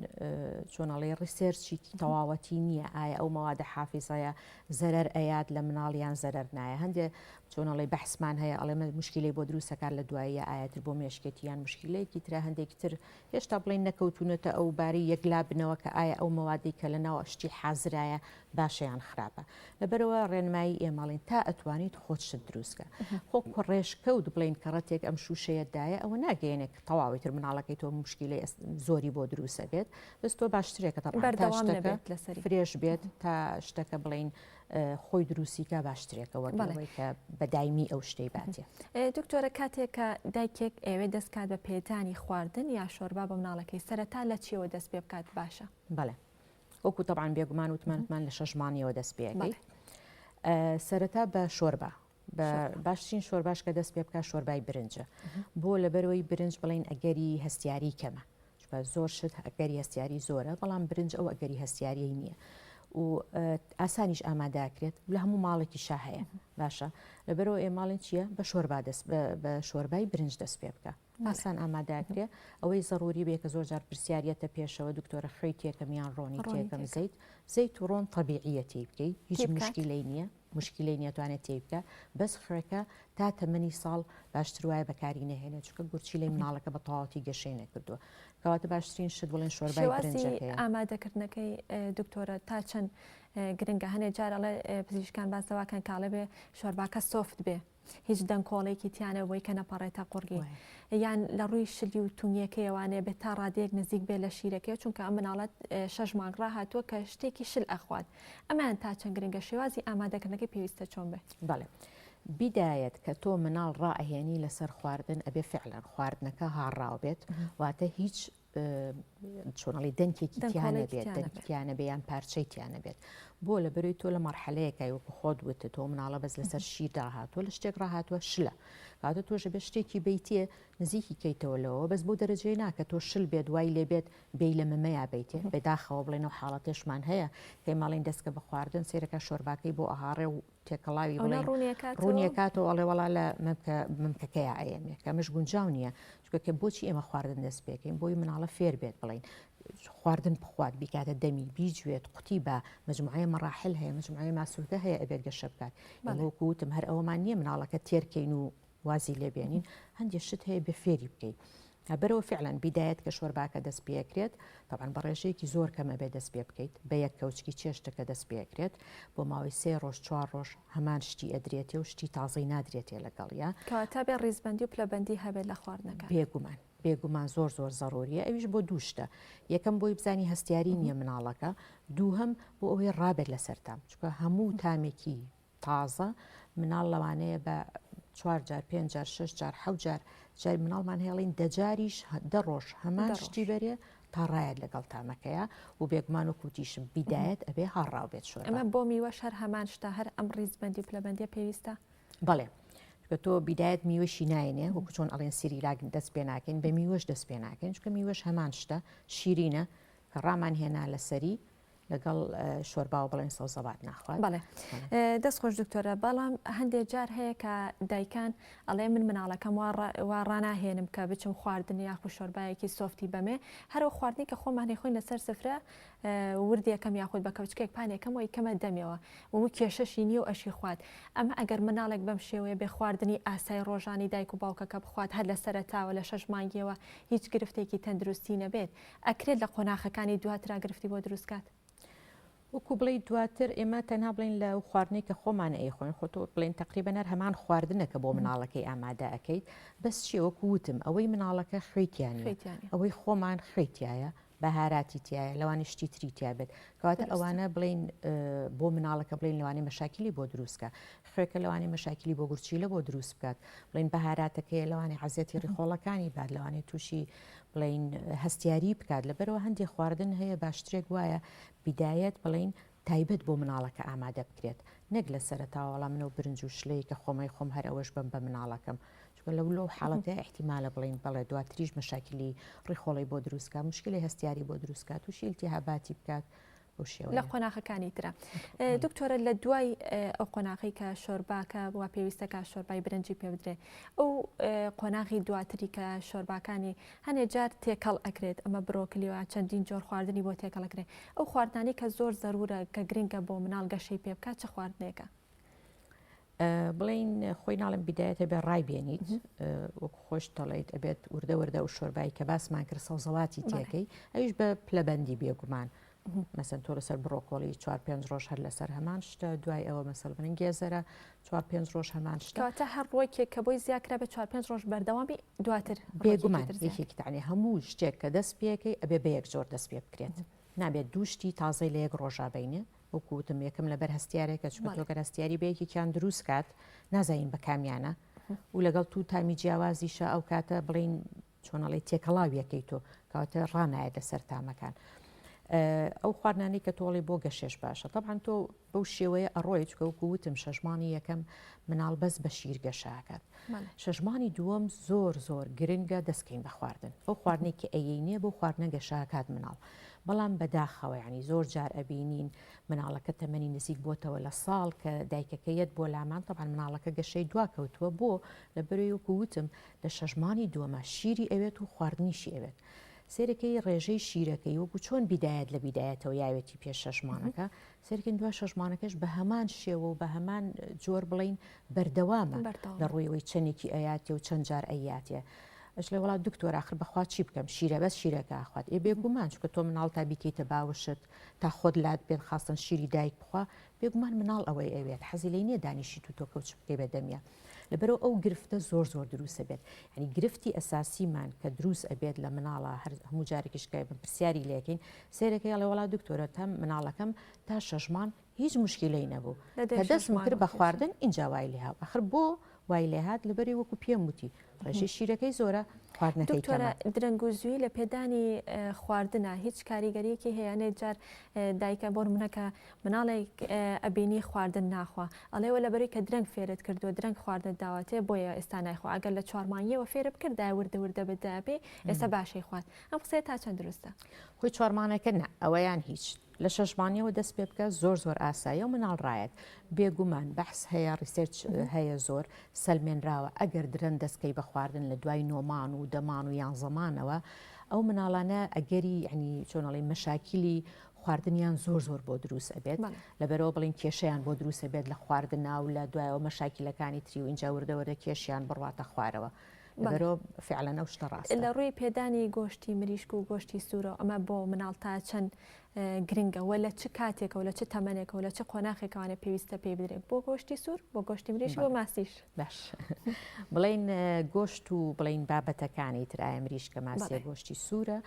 چۆنەڵێ ڕیسێرچی تەواوەتی نییە ئایا ئەو مەوادە حافیزایە زەرەر ئەیات لە مناڵیان زەرەر نایە هەندێک چۆنەڵێ بەحسمان هەیە ئەڵێمە مشکلەی بۆ دروستەکار لە دواییە ئاەتر بۆ مێشکێتیان مشکلەیەکی ترە هەندێکی تر هێشتا بڵین نەکەوتونەتە ئەو باری یەکلا بنەوە کە ئایا ئەو مەوادی کە لە ناو شتی حازرایە باشیان خراپە لەبەرەوە ڕێنمایی ئێماڵین تا ئەتوانیت خۆت شت دروستکە خۆ ڕێژکەوت بڵین کە ڕەتێک ئەم شوشەیەدایە ئەوە ناگەێنێک تەواویتر مناڵەکەی تۆ مشکلی زۆری بۆ دروستە بێت بەس تۆ باشترێکە فرێش بێت تا شتەکە بڵین خۆی دروستیکە باشترێکەوە کە بەدایمی ئەو شتەی باتێ. دکتۆرە کاتێک کە دایکێک ئێوێ دەستکات بە پێدانی خواردن یا شۆربا بە مناڵەکەی سەرەتا لە چیەوە دەست پێ بکات باشە؟ بەڵێ وەکو تەبعاان بێگومان وتمانمان لە شەژمانیەوە دەست پێەکەی سەرەتا بە شۆربا باشترین شۆرباش کە دەست پێ بکات شۆربای برنجە بۆ لەبەرەوەی برنج بڵین ئەگەری هەستیاری کەمە زۆر شت ئەگەری هەستیاری زۆرە بەڵام برنج ئەو ئەگەری هەستیاری نییە و ئاسانیش ئامادەکرێت لە هەموو ماڵێکی شا هەیە باشە لەبەرەوە ئێماڵین چییە بە شۆربا بە شۆربای برنج دەست پێ بکە ئاسان ئامادەکرێ ئەوەی زەڕوری بێ کە زۆر جار پرسیارەتە پێشەوە دکتۆرە خەی تێکەمیان ڕۆنی تێکەم زەیت و ڕۆن طبیعیە تێی بکەیت هیچ مشکلەی نییە مشکلەی نیەتوانێت تێ بکە بەس خڕەکە تا تەمەنی ساڵ باشتر وایە بەکاری نەهێنێت چکە گورچی لەی مناڵەکە بە تەواوەتی گەشەی نەکردووە کەواتە باشترین شت بڵێن شۆربای برنجەکەیە. ئامادەکردنەکەی دکتۆرە تا چەند گرنگە هەنێ جارەڵێ پزیشکان باسەواکەن کاڵێ بێ شۆرباکە سۆفت بێ هیچ دەنگکۆڵێکی تیانە بۆی کە نەپەڕێتە قورگی یان لە ڕووی شلی و تونیەکەیەوانێ بێت تا ڕادەیەک نزیک بێ لە شیرەکەی چونکە ئەم مناڵەت 6 مانگڕا هاتووە کە شتێکی شل ئەخوات ئەمان تا چەند گرنگە شێوازی ئامادەکردنەکەی پێویستە چۆن بێت؟ بەڵێ بیدایەت کە تۆ مناڵ ڕائهێنی لەسەر خواردن ئەبێ فعلەن خواردنەکە هاڕاو بێت واتە هیچ چۆنەڵی دەنکێکی تیانە بێت دەنکیانە بێ یان پارچەی تیانە بێت بۆ لە بەروی تۆ لە مەرحەلەیەکە وەکو خۆت وتە تۆ مناڵە بەس لەسەر شیر داهاتوە لە شتێک ڕاهاتوە شلە کاتە تۆژە بێ شتێکی بیتێ نزیکی کەیتەوەلەوە بەس بۆ دەرەجەی ناکە تۆ شل بێت دوای لێ بێت بێ لە مەمەیا بیتێ بێداخەوە بڵێنەوە حاڵەتێشمان هەیە کەی ماڵین دەستکە بە خواردن سێرەکە شۆرباکەی بۆ ئاهاڕێ و تێکەڵاوی بڵێن ڕوونیەکاتەوە ئەڵێ وڵا لە ممکەکەیە ئەیەمێ کە مش گونجاو نییە چکە بۆچی ئێمە خواردن دەست پێکەین بۆی مناڵە فێر بێت بڵین خواردن بخوات بیکاتە دەمی بیجوێت قوتی بە مجموعەیە مەراحل هەیە مجموعەیە ماسوودە هەیە ئەبێت گەشە بکات وەکوتم هەر ئەوەمان نییە مناڵەکە تێرکەین و وازی لێبێنین هەندێک شت هەیە بێ فێری بکەیت بەرەوە فعلەن بیدایەت کە شۆرباکە دەست پێکرێت طبعاً بە ڕێژەیەکی زۆر کەمە بێ دەست پێ بکەیت بە یەک کەوچکی چێشتەکە دەست پێکرێت بۆ ماوەی 3 ڕۆژ 4 ڕۆژ هەمان شتی ئەدرێتێ و شتی تازەی نادرێتێ لەگەڵیا کەواتە بێ ڕیزبەندی و پلەبەندی هەبێت لە خواردنەکە بێگومان زۆر زەڕوریە ئەویش بۆ دووشتە یەکەم بۆی بزانی هەستیاری نییە مناڵەکە دووهەم بۆ ئەوەی ڕابێت لەسەر تام چکە هەموو تامێکی تازە مناڵ لەوانەیە بە 4 جار 5 جار 6 جار 7 جار جاری مناڵمان هێڵین دەجاریش 10 ڕۆژ هەمان شتی بەرێ تا ڕایەت لەگەڵ تامەکەیە و بێگومان و کوتیشم بیدایەت ئەبێ هەڕاو بێت شۆ ئەمە بۆ میوەش هەر هەمان شتا هەر ئەم ڕیزبەندی و پلەبەندیە پێویستە بەڵێ کە تۆ بیدایەت میوەشی ناینێ وەکو چۆن ئەڵێن سیریلاگن دەست پێ ناکەین بە میوەش دەست پێ ناکەین چکە میوەش هەمان شتە شیرینە کە ڕامان هێنا لەسەری لەگەڵ شۆربا و بڵێن سەوزەوات ناخوات بەڵێ دەست خۆش دکتۆرە بەڵام هەندێک جار هەیە کە دایکان ئەڵێ من مناڵەکەم وا ڕناهێنم کە بچم خواردن یاخو شۆربایەکی سۆفتی بەمێ هەرو خواردنی کە خۆمان خۆین لەسەر سفرە وردیەکەم یاخود بە کەوچکێک پانێکەم و یکەمە دەمێەوە و کێشەشی نییە و ئەشی خوات ئەمە ئەگەر مناڵێک بەم شێوەیە بێ خواردنی ئاسای ڕۆژانی دایک و باوکەکە بخوات هەر لە سەرەتاوە لە 6 مانگیەوە هیچ گرفتێکی تەندروستی نەبێت ئەکرێت لە قۆناخەکانی دواترا گرفتی بۆ دروستکات وەکو بڵێ دواتر ئێمە تەنها بڵین لە خواردنی کە خۆمانە ئەیخۆین خۆتۆ بڵین تقریبا هەر هەمان خواردنەکە بۆ مناڵەکەی ئامادە ئەەکەیت بەس چی وەکو وتم ئەوەی مناڵەکە خوێتیان ئەوەی خۆمان خوێتیایە بەهاراتی تایە لەوانی شتی تری تیا بێت کەواتە ئەوانە بڵین بۆ مناڵەکە بڵین لەوانی مەشاکلی بۆ دروستکە خوێکە لەوانی مەشاکلی بۆ گورچیلە بۆ دروست بکات بڵین بەهاراتەکەی لەوانی حەزەتی ڕیخۆڵەکانی بعد لەوانی تووشی بڵین هەستیاری بکات لەبەرەوە هەندێک خواردن هەیە باشترێک وایە بیدایەت بڵین تایبەت بۆ مناڵەکە ئامادە بکرێت نەک لە سەرەتاوەڵام منە و برنج و شلەی کە خۆمەی خۆم هەر ئەوەش بم بە مناڵەکەم لەو حاڵەتە احتیمالە بڵین بەڵێ دواتریش مەشاکلی ڕیخۆڵی بۆ دروستکە مشکلی هەستیاری بۆ دروستکات و شیلتیهاباتی بکات لە قۆناغەکانی ترە دکتۆرە لە دوای ئەو قۆناغی کە شۆرباکە بووە پێویستەکە شۆربای برنجی پێ بدرێ ئەو قۆناغی دواتری کە شۆرباکانی هەنێ جار تێکەڵ ئەکرێت ئەمە برۆکلیەوە چەندین جۆر خواردنی بۆ تێکەڵەکرێت ئەو خواردانی کە زۆر زەرورە کە گرنگە بۆ مناڵ گەشەی پێ بکات چه خواردنێکە بڵین خۆی ناڵم بیدایەتە بێ ڕای بێنیت وەکو خۆش دەڵێیت ئەبێت وردە وردە و شۆربایی کە باسمان کرد سەوزەواتی تێکەی ئەویش بە پلەبەندی بێگومان مەسەن تۆ لەسەر بڕۆکۆلی 4-5 ڕۆژ هەر لەسەر هەمان شتە دوای ئەوە مەسەل بن گێزەرە 4-5 ڕۆژ هەمان شتە هەر ڕۆیکێک کە بۆی زیاکرا بە 4-5 ڕۆژ بەردەوامی دواتر بێگومان یەکێکی تانی هەموو شتێک کە دەست پێەکەی ئەبێ بە یەک جۆر دەست پێ بکرێت نابێت دووشتی تازەی لە یەک ڕۆژا بینێ وەکوتم یەکەم لەبەر هەستیارێکە چکە تۆگەر هەستیاری بەیەکێکیان دروست کات نازانین بە کامیانە و لەگەڵ تو تامی جیاوازیشە ئەو کاتە بڵین چۆنەڵی تێکەڵاویەکەی تۆ کەواتە ڕانایە لەسەر تامەکان ئەو خواردنانی کە تۆڵی بۆ گەشێش باشە طبعاً تۆ بەو شێوەیە ئەڕۆی چکە وەکوتم شەژمانی یەکەم مناڵ بەس بە شیر گەشاکات شەژمانی دووەم زۆر گرنگە دەستکەین بە خواردن ئەو خواردنی کە ئەیینێ بۆ خواردنە گەشاکات مناڵ بەڵام بەداخەوە ینی زۆر جار ئەبینین مناڵەکە تەمەنی نزیک بۆتەوە لە ساڵ کە دایکەکەیەت بۆ لامان طبعاً مناڵەکە گەشەی دواکەوتووە بۆ لە بەرەوەی وەکوتم لە شەژمانی دووەمە شیری ئەوێت و خواردنیشی ئەوێت سێرەکەی ڕێژەی شیرەکەی وەکو چۆن بیدایەت لە بیدایەتەوە یاوێتی پێش شەژمانەکە سەرکن دوای شەژمانەکەش بە هەمان شێوە و بە هەمان جۆر بڵین بەردەوامە لە ڕوویەوەی چەندێکی ئەیاتێ و چەند جار ئەیاتێ ئەش لە وڵات دکتۆر آخر بەخوا چی بکەم شیرە بەس شیرەکە ئاخوات ئێ بێگومان چکە تۆ مناڵ تا بیکەیتە باوشت تا خۆت لات بێن خاستن شیری دایک بخوا بێگومان مناڵ ئەوەی ئەوێت حەزی لێ نییە دانیشی تو تۆ کەوچ بکەی بە دەمیە لەبەرەوە ئەو گرفتە زۆر دروستە بێت ینی گرفتی ئەساسیمان کە دروست ئەبێت لە مناڵە هەموو جارێکیشکای بن پرسیاری لەکەین سێرەکەی ئەڵێ وڵات دکتۆرە تەم مناڵەکەم تا شەژمان هیچ مشکلەی نەبوو کە دەستم کرد بە خواردن اینجا وای لێ هاو ئەخر بۆ وای لێ هات لەبەری وەکو پێم وتی ڕێژی شیرەکەی زۆرە خواردنەکەی دکتۆرە کەمە. درەنگوزووی لە پێدانی خواردنە هیچ کاریگەریەکی هەیە نێجار دایکە بۆ منەکە مناڵێک ئەبینی خواردن ناخوا ئەڵێوە لەبەری کە درەنگ فێرت کردو درەنگ خواردن داواتێ بۆیە ئێستا نایخوا ئەگەر لە چوارمانیەوە فێرە بکردای وردە وردە بدابێ ئێستا باشەی خوارد ئەم قسەیە تا چەند دروستە؟ خۆی چوارمانەکە نە ئەوەیان هیچ لە شەژمانیەوە دەست پێ بکە زۆر زۆر ئاسایە و مناڵڕایەت بێگومان بەحس هەیە ڕیسێرچ هەیە زۆر سەلمێنراوە ئەگەر درەن دەستکەی بە خواردن لە دوای نۆمان و دەمان و یان زەمانەوە ئەو مناڵانە ئەگەری ینی چۆنەڵی مەشاکیلی خواردنیان زۆر زۆر بۆ دروست ئەبێت لەبەرەوە بڵین کێشەیان بۆ دروست ئەبێت لە خواردنا و لە دوایەوە مەشاکیلەکانی تری و اینجا وردەوەرە کێشیان بڕواتە خوارەوە. لەبەرەوە فعلەنە و شتە ڕاستە. لە ڕووی پێدانی گۆشتی مریشک و گۆشتی سوورە ئەمە بۆ مناڵ تا چەند گرنگە وە لە چ کاتێکەوە لە چ تەمەنێکەوە لە چ قۆناغێکوانە پێویستە پێ بدرێت بۆ گۆشتی سوور بۆ گۆشتی مریشک بۆ ماسیش باش بڵین گۆشت و بڵین بابەتەکانی ترایە مریشکە ماسیە گۆشتی سوورە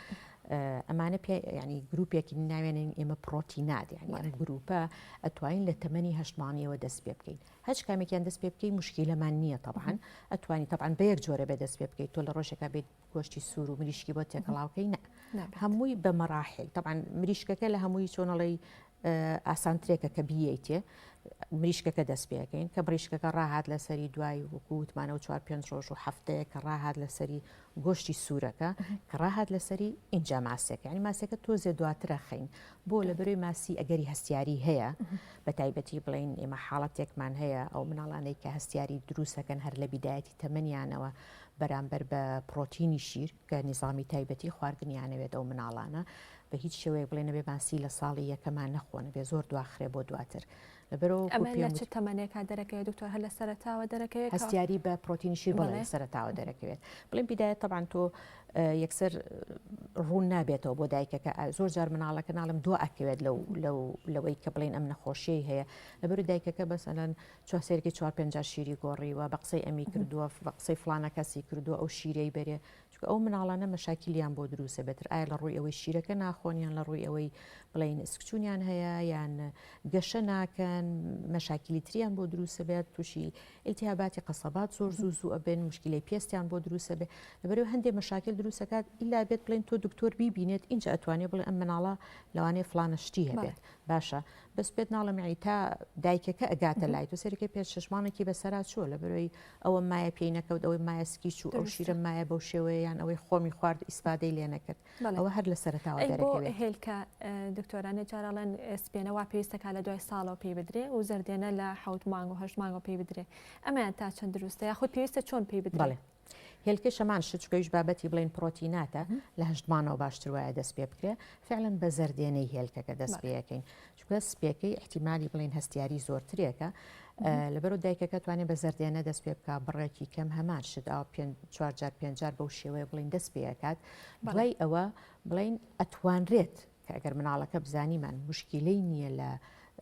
ئەمانە ینی گروپێکی ناوێنین ئێمە پرۆتینات یعنی گروپە ئەتوانین لە تەمەنی هەشتمانیەوە دەست پێ بکەین هەچ کامێکیان دەست پێ بکەین مشکیلەمان نییە طبعاً ئەتوانی طبعاً بە یەک جۆرە بێ دەست پێ بکەیت تۆ لە ڕۆژێکا بێت گۆشتی سوور و مریشکی بۆ تێکەڵاوکەی نە هەمووی بە مەراحل طبعاً مریشکەکە لە هەمووی چۆنەڵی ئاسانترێکە کە بیەیتێ مریشکەکە دەست پێەکەین کە بریشکەکە ڕاهات لەسەری دوای وکووتمانە و 4-5 ڕۆژ و هەفتەیە کە ڕاهات لەسەری گۆشتی سوورەکە کە ڕاهات لەسەری اینجا ماسێک ینی ماسێکە تۆزێ دواترە خەین بۆ لە بەروی ماسی ئەگەری هەستیاری هەیە بە تایبەتی بڵین ئێمە حاڵەتێکمان هەیە ئەو مناڵانەی کە هەستیاری دروستەکەن هەر لە بیدایەتی تەمەنیانەوە بەرامبەر بە پرۆتینی شیر کە نیزامی تایبەتی خواردنیانەوێت ئەو مناڵانە بە هیچ شێوەیە بڵێنە بێ ماسی لە ساڵی یەکەمان نەخۆنە بێ زۆر دواخرێ بۆ دواتر ئەمە لە چ تەمەنێکا دەرەکەوێت دکتۆر هەر لە سەرەتاوە دەرەکەوێت هەستیاری بە پرۆتینی شیر بڵێ سەرەتاوە دەرەکەوێت بڵێن بیدایە طبعاً تۆ یەکسەر ڕوون نابێتەوە بۆ دایکەکە زۆر جار مناڵەکە ناڵم دو ئەکەوێت لەوەی کە بڵێن ئەم نەخۆشیی هەیە لەبەر دایکەکە بەسەلەن چوارسێرکی 4-5 شیری گۆڕیوە بە قسەی ئەمی کردووە بە قسەی فلانە کەسی کردووە ئەو شیرەی بەرێ چونکە ئەو مناڵانە مەشاکیلیان بۆ دروستە بێتر ئایا لە ڕووی ئەوەی شیرەکە ناخۆنیان لە ڕووی ئەوەی بڵین سکچوونیان هەیە یان گەشە ناکەن مەشاکیلی تریان بۆ دروستە بێت تووشی ئیلتیهاباتی قەسەبات زۆر زوو ئەبێن مشکلەی پێستیان بۆ دروستە بێت لەبەرەوە هەندێک مەشاکل دروستەکات ئیلا بێت بڵین تۆ دکتۆر بیبینێت اینجا ئەتوانێت بڵێ ئەم مناڵە لەوانەیە فلانە شتی هەبێت باشە بەس بێت ناڵەمی تا دایکەکە ئەگاتە لای تۆ سەرەکەی پێ شەشمانێکی بەسەرا چۆ لەبەرەوەی ئەوە مایە پێی نەکەوت ئەوەی مایە سکیچ و ئەو شیرە مایە بەو شێوەیەیان ئەوەی خۆمی خوارد ئیسپادەی لێ نەکرد ئەوە هەر لە سەرەتاوە دەرەکەوێت هێلکە دکتۆرانە جارەڵەن سپێنەوە پێویستەکە لە دوای ساڵەوە پێی بدرێ و زەردێنە لە 7 مانگ و 8 مانگەوە پێی بدرێ ئەمەیان تا چەند دروستە یاخود پێویستە چۆن پێی بدرێ هێلکە شەمان شتکەویش بابەتی بڵین پرۆتیناتە لە هەژمانەوە باشتر وایە دەست پێ بکرێ فعلەن بە زەردێنەی هێلکەکە دەست پێەکەین چونکە سپێکەی احتیمالی بڵین هەستیاری زۆرترێکە لەبەر دایکەکە توانێت بە زەردێنە دەست پێ بکە بڕێکی کەم هەمان شت ئەو 4-5 بەو شێوەیە بڵین دەست پێەکات بڵێ ئەوە بڵین ئەتوانرێت کە ئەگەر مناڵەکە بزانیمان مشکلەی نییە لە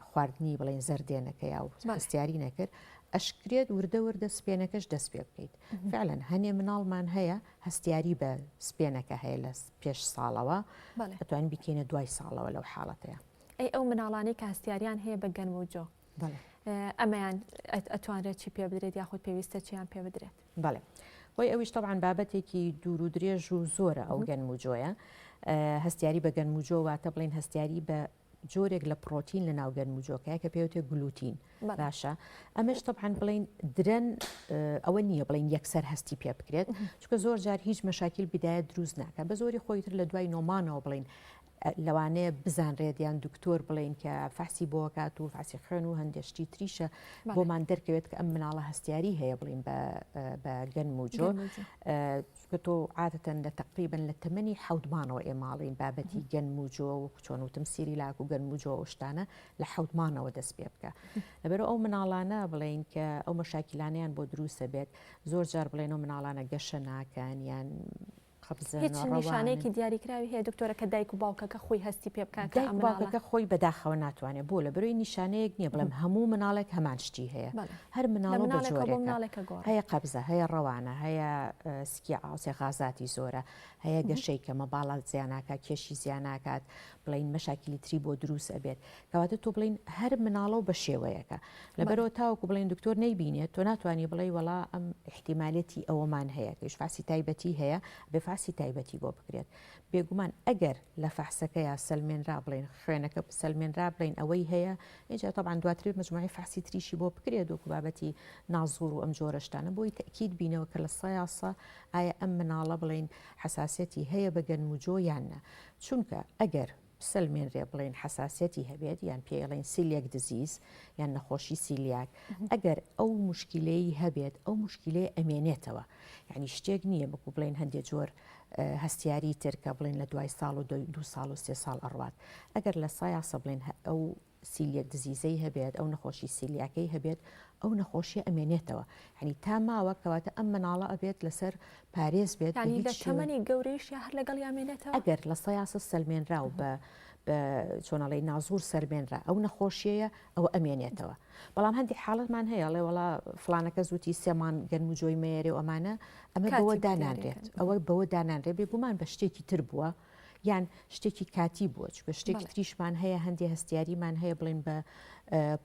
خواردنی بڵین زەردێنەکە یا و هەستیاری نەکرد ئەشکرێت وردە وردە سپێنەکەش دەست پێ بکەیت فعلەن هەنێ مناڵمان هەیە هەستیاری بە سپێنەکە هەیە لە پێش ساڵەوە ئەتوانین بکەینە دوای ساڵەوە لەو حاڵەتەیە ئەو مناڵانی کە هەستیاریان هەیە بە گەنم و جۆ ئەمەیان ئەتوانرێت چی پێ بدرێت یاخود پێویستە چیان پێ بدرێت بەڵێ بۆی ئەویش طبعاً بابەتێکی دوور و درێژ و زۆرە ئەو گەنم و جۆیە هەستیاری بە گەنم و جۆ واتە بڵین هەستیاری بە جۆرێک لە پرۆتین لە ناو گەنم و جۆکەیە کە پێوتێ گلوتین باشە ئەمەش طبعاً بڵین درەن ئەوە نییە بڵین یەکسەر هەستی پێ بکرێت چونکە زۆر جار هیچ مەشاکیل بیدایەت دروست ناکە بە زۆری خۆیتر لە دوای نۆمانەوە بڵین لەوانەیە بزانرێت یان دکتۆر بڵین کە فاسی بۆکات و فاسی خوێن و هەندێشتی تریشە بۆمان دەرکەوێت کە ئەم مناڵە هەستیاری هەیە بڵین بە گەنم و جۆ کە تۆ عادەتەن لە تقریبن لە تەمەنی 7 مانەوە ئێماڵین بابەتی گەنم و جۆ و چۆن وتم سیری لاک و گەنم و جۆ شتانە لە 7 مانەوە دەست پێ بکە لەبەر ئەو مناڵانە بڵین کە ئەو مەشاکیلانیان بۆ دروستە بێت زۆر جار بڵێن ئەو مناڵانە گەشە ناکەن یان قبزن هیچ نیشانەیەکی دیاریکراوی هەیە دکتۆرە کە دایک و باوکەکە خۆی هەستی پێ بکات کە ئەم باوکەکە خۆی بەداخەوە ناتوانێت بۆ لە بەرەوەی نیشانەیەک نییە بڵێم هەموو مناڵێک هەمان شتی هەیە هەر مناڵ بە جۆرێکە هەیە قەبزە هەیە ڕەوانە هەیە سکی ئاوسێ غازاتی زۆرە هەیە گەشەی کەمە باڵات زیاناکە کێشی زیاناکات بڵین مەشاکیلی تری بۆ دروست ئەبێت کەواتە تۆ بڵین هەر مناڵە و بە شێوەیەەکە لەبەرەوە تاوەکو بڵین دکتۆر نەیبینێت تۆ ناتوانانی بڵێ وڵا ئەم احتیمالەتی ئەوەمان هەیە کەش فاسی تایبەتی هەیە بێ فاسی تایبەتی بۆ بکرێت بێگومان ئەگەر لە فەحسەکە یا سەلمێنرا بڵین خوێنەکە سەلمێنرا بڵین ئەوەی هەیە اینجا طبعاً دواتر مجموعی فاسی تریشی بۆ بکرێت وەکو بابەتی نازوور و ئەم جۆرەشتانە بۆی تەکید بینەوە کە لە سایاسە ئایا ئەم مناڵە بڵین حساسەتی هەیە بە گەنموجۆ یاننا چونکە ئەگەر سلمێنرێ بڵین حساسەتی هەبێت یان پێڵین سیلیەک دزیز یان نەخۆشی سیلیاک ئەگەر ئەو مشکلەی هەبێت ئەو مشکلەیە ئەمێنێتەوە یعنی شتێک نییە بکو بڵین هەندێک جۆر هەستیاری ترکە بڵین لە دوای ساڵ و 2 ساڵ و 3 ساڵ ئەڕوات ئەگەر لە سایاسە بڵین ئەو سیلیەک دزیزەی هەبێت ئەو نەخۆشی سیلیاکەی هەبێت ئەو نەخۆشیە ئەمێنێتەوە یعنی تا ماوە کەواتە ئەم مناڵە ئەبێت لەسەر پارێز بێت تەمەنی گەورەیش هەر لەگەڵ یامێنێتەوە ئەگەر لە سایاسە سەلمێنرا و بە چۆنەڵی نازوور سەربێنرا ئەو نەخۆشیەیە ئەوە ئەمێنێتەوە بەڵام هەندی حاڵەتمان هەیە لێ وڵا فلانەکە زووتی سێمان گەنموجۆی مێرێ و ئەمانە ئەمە بەوە دانانرێت ئەوە بەوە دانانرێت بێگومان بە شتێکی تر بووە یان شتێکی کاتی بووە چکە شتێکی تریشمان هەیە هەندی هەستیاریمان هەیە بڵین بە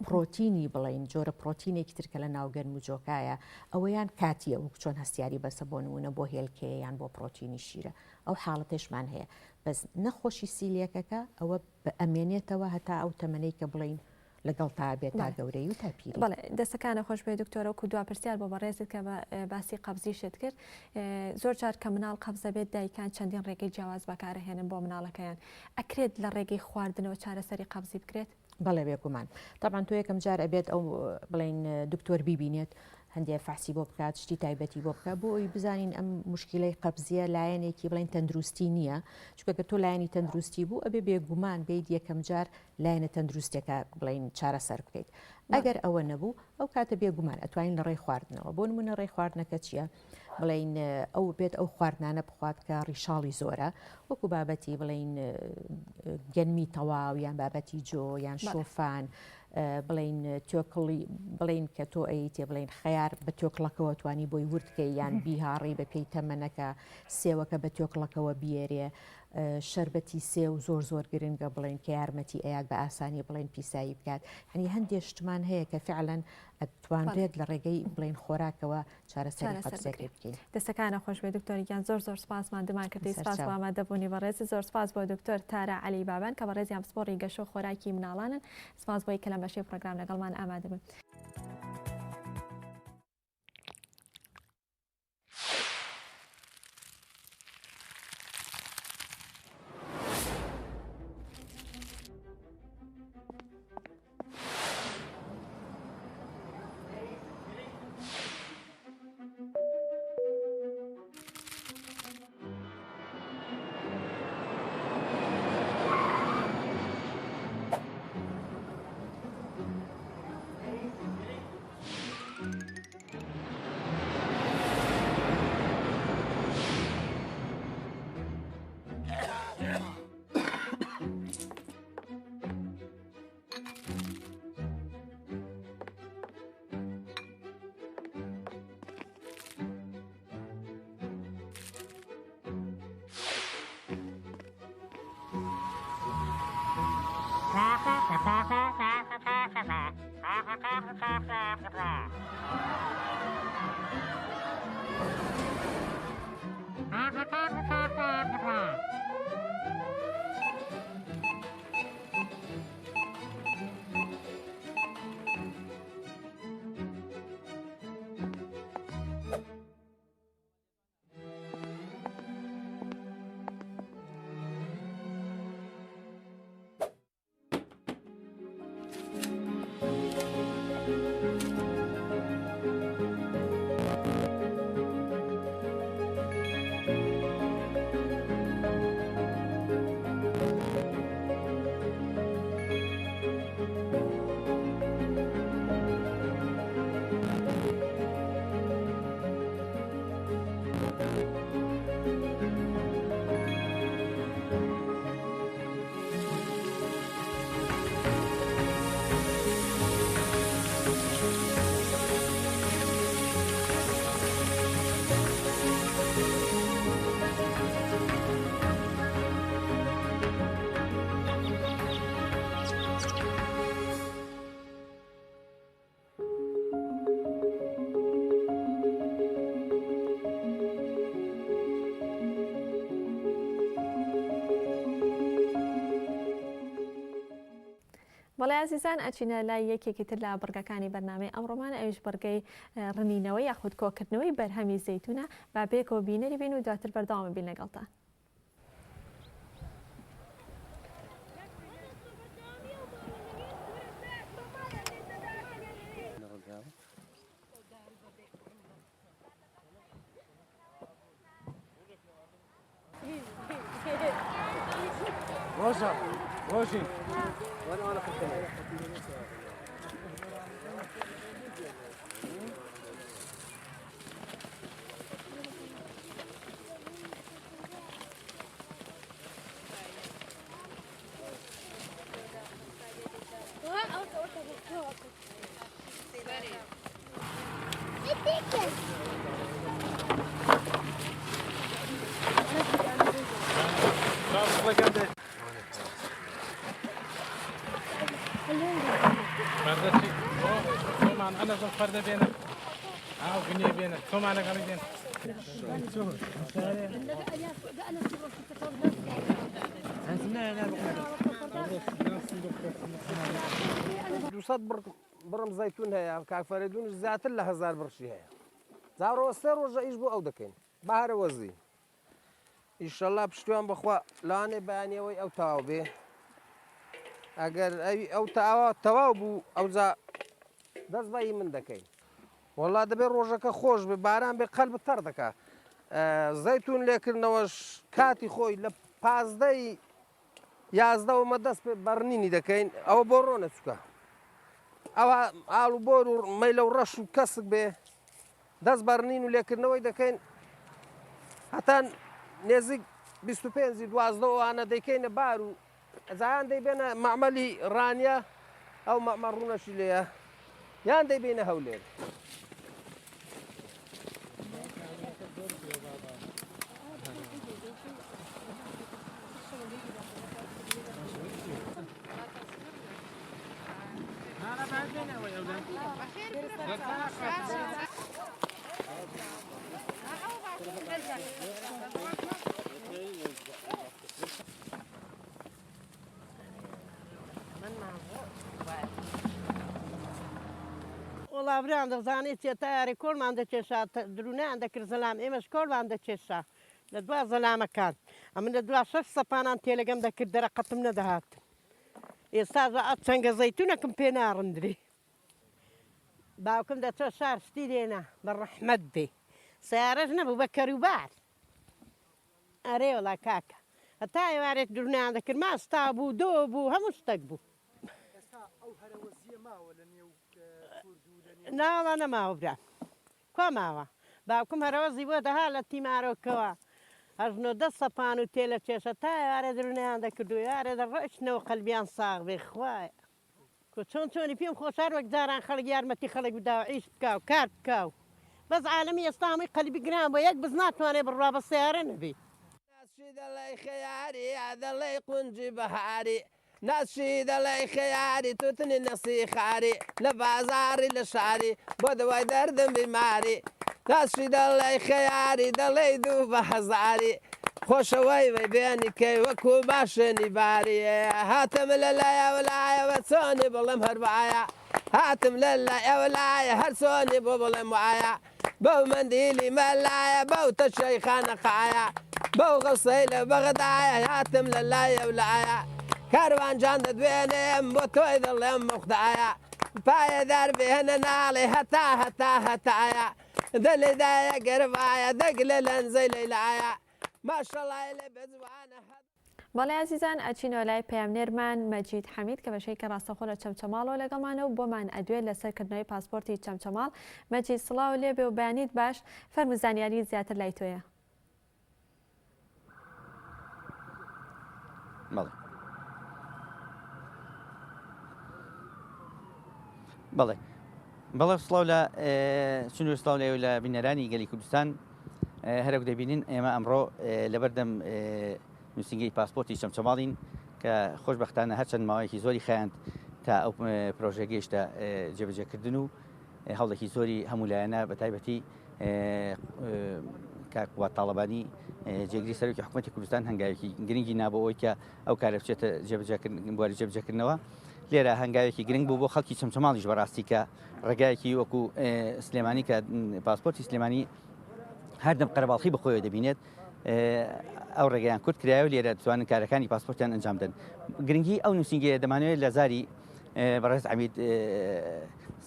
پرۆتینی بڵین جۆرە پرۆتینێکی ترکە لە ناو گەنموجۆکایە ئەوەیان کاتیە وەک چۆن هەستیاری بەسە بۆ نمونە بۆ هێلکەیە یان بۆ پرۆتینی شیرە ئەو حاڵەتێشمان هەیە بەس نەخۆشی سیلیەکەکە ئەوە ئەمێنێتەوە هەتا ئەو تەمەنەی کە بڵین لەگەڵ تا بێت تا گەورەی و تاپیری بەڵێ دەستەکانە خۆش بێ دکتۆرە و دوا پرسیار بۆ بەڕێزت کە باسی قەبزیشت کرد زۆر جار کە مناڵ قەبزە بێت دایکان چەندین ڕێگەی جیاواز بەکارهێنن بۆ مناڵەکەیان ئەکرێت لە ڕێگەی خواردنەوە چارەسەری قەبزی بکرێت بەڵێ بێگومان طبعاً تۆ یەکەم جار ئەبێت ئەو بڵین دکتۆر بیبینێت هەندێک فاسی بۆ بکات شتی تایبەتی بۆ بکە بۆ ئەوی بزانین ئەم مشکلەی قەبزیە لایەنێکی بڵین تەندروستی نییە چونکە تۆ لایەنی تەندروستی بوو ئەبێ بێگومان بیت یەکەم جار لایەنە تەندروستێکە بڵین چارەسەر بکەیت ئەگەر ئەوە نەبوو ئەو کاتە بێگومان ئەتوانین لە ڕێی خواردنەوە بۆ نمونە ڕێی خواردنەکە چییە بڵین ئەو بێت ئەو خواردنانە بخوات کە ڕیشاڵی زۆرە وەکو بابەتی بڵین گەنمی تەواو یان بابەتی جۆ یان شۆفان بڵین تۆکڵی بڵین کە تۆ ئەیتێ بڵین خەیار بە تۆکڵەکەەوە توانی بۆی وردکەی یان بیهاڕی بە پێی تەمەنەکە سێوەکە بە تۆکڵەکەەوە بێرێ شەربەتی سێ و زۆر گرنگە بڵین کە یارمەتی ئەیات بە ئاسانی بڵین پیسایی بکات هەنی هەندێک شتمان هەیە کە فعلەن ئەتوانرێت لە ڕێگەی بڵین خۆراکەوە چارەسەری قەبزەکە بکەین دەستەکانە خۆش بێ دکتۆریان زۆر سپاسمان دەمان کردی سپاس بۆ ئامادەبوونی بەڕێز زۆر سپاس بۆ دکتۆر تارا عەلی بابان کە بەڕێزی ئەمسپۆڕی گەشە خۆراکی مناڵانن سپاس بۆی کە لەم بەشەی پرۆگرام لەگەڵمان ئامادە بن. بەڵێ عزیزان ئەچینە لای یەکێکی تر لە بڕگەکانی بەرنامەی ئەمڕۆمان ئەویش بەرگەی ڕنینەوەی یاخود کۆکردنەوەی بەرهەمی زەیتونە با بێکەوە بینەری بین و دواتر بەردەوام بین لەگەڵتان. روشا روشي وانا كنت أنا زوج فرد بينك أو بني بينك ثم أنا قريب بينك دوصد برم زيتون هيا كافردون زات الله هزار برشي هيا زارو السر ورجع يجبو أو دكين بحر وزي إن شاء الله بشتوان بخوا لاني باني وي أو تاوبي أجر أي أو تاوبو أو زا دەست بەی من دەکەین وەڵا دەبێت ڕۆژەکە خۆش بێ باران بێ قەلب تەر دەکا زەیتون لێکردنەوەش کاتی خۆی لە 15 11 دەست پێ بەرنینی دەکەین ئەوە بۆ ڕۆ نەچووکە ئەوە ئاڵ و بۆر و مەیلە و ڕەش و کەسک بێ دەست بەرنین و لێکردنەوەی دەکەین هەتان نێزیک 25 12وانە دەیکەینە بار و ئەزایان دەیبێنە مەعمەلی ڕانیە ئەو مەعمە ڕوونەشی لێیە یان دەیبێنە هەولێر وڵاوریان دەزانێت چێتایاری کۆڵمان دەکێشا درونیان دەکرد زەلام ئێمەش کۆڵمان دەکێشا لە دوا زەلامەکان ئەمن لە دوا 6 سەپانان تێلەگەم دەکرد دەرەقەتم نەدەهات ئێستا چەنگە زەیتونەکەم پێ ناڕندری باوکم دەچۆ شار شتی لێنە بە ڕەحمەت بێ سیارەش نەبوو بە کەروبار ئەرێ وڵا کاکە هەتا ئێوارێک درونیان دەکرد ماستا بوو دۆ بوو هەموو شتێک بوو ناوە نەماوە برا کوا ماوە باوکم هەرەوەزی بۆ دەها لە تیمارۆکەوە هەژنۆ 10 سەپان و تێ لە کێشە تا ئێوارە درونیان دەکردو یارە دەڕۆشتنەوە قەلبیان ساغ بێ خوایە چۆن چۆنی پێم خۆشار وەک جاران خەڵک یارمەتی خەڵک بداوە عیش بکاو کار بکاو بەس عالەمی ئێستا هەمووی قەلبی گران بۆ یەک بز ناتوانێت بڕوا بە سیارە نەبێ دەڵێ خەیاری دەڵێ قونجی بەهاری ناسشی دەڵێ خەیاری توتنی نەسی خاری لە بازاری لە شاری بۆ دەوای دەردم بیماری ناسشی دەڵێ خەیاری دەڵێ دوو بە هەزاری خۆشەوەی وەی بێنی کەی وەکو باشێنی باری هاتم لە لایەوە لایەوە چۆنی بڵم هەروایە هاتم لە لایەوە لایە هەر چۆنی بۆ بڵێم وایە بەو مندیلی مەلایە بەو تەشەی خانەقایە بەو غەوسەی لە بەغدایە هاتم لە لایەو لایە کاروانجان دەدوێنێم بۆ تۆی دڵێم مختایە پایە دەربێنە ناڵێ هەتا هەتا هەتایە دەلێدایە گەرڤایە دەگلە لەنزەی لەیلایە ماشەڵای لێ بەجوانە بەڵێ عزیزان ئەچینەوە لای پەیامنێرمان مەجید حەمید کە بەشەیەکە ڕاستەخۆ لە چەمچەماڵەوە لەگەڵمانە و بۆمان ئەدوێت لەسەرکردنەوەی پاسپۆرتی چەمچەماڵ مەجید سڵاو لێبێ و بەیانیت باش فەرموو زانیاری زیاتر لای تۆیە. بەڵێ سڵاو لە چون سڵاو لێ لە بینەرانی گەلی کوردستان هەرێک دەبینین ئێمە ئەمڕۆ لەبەردەم نووسنگی پاسپۆرتی چەمچەماڵین کە خۆشبەختانە هەرچەند ماوەیەکی زۆری خەیاند تا ئەو پرۆژە گەیشتە جێبەجێکردن و هەوڵێکی زۆری هەمولایەنە بە تایبەتی کاکوات تاڵەبانی جێگیری سەرۆکی حکوومەتی کوردستان هەنگاوێکی گرنگی نابۆ ئەوەی کە ئەو کارە بچێتە بواری جێبەجێکردنەوە لێرە هەنگاوێکی گرنگ بوو بۆ خەڵکی چەمچەماڵیش بەڕاستی کە ڕێگایەکی وەکو سلێمانی کە پاسپۆرتی سلێمانی هەردەم قەرەباڵخی بەخۆیەوە دەبینێت ئەو ڕێگەیان کورت کرایە و لێرە دەتوانن کارەکانی پاسپۆرتیان ئەنجام بدەن. گرنگی ئەو نووسینگەیە دەمانوێت لە زاری بەڕێز عەمید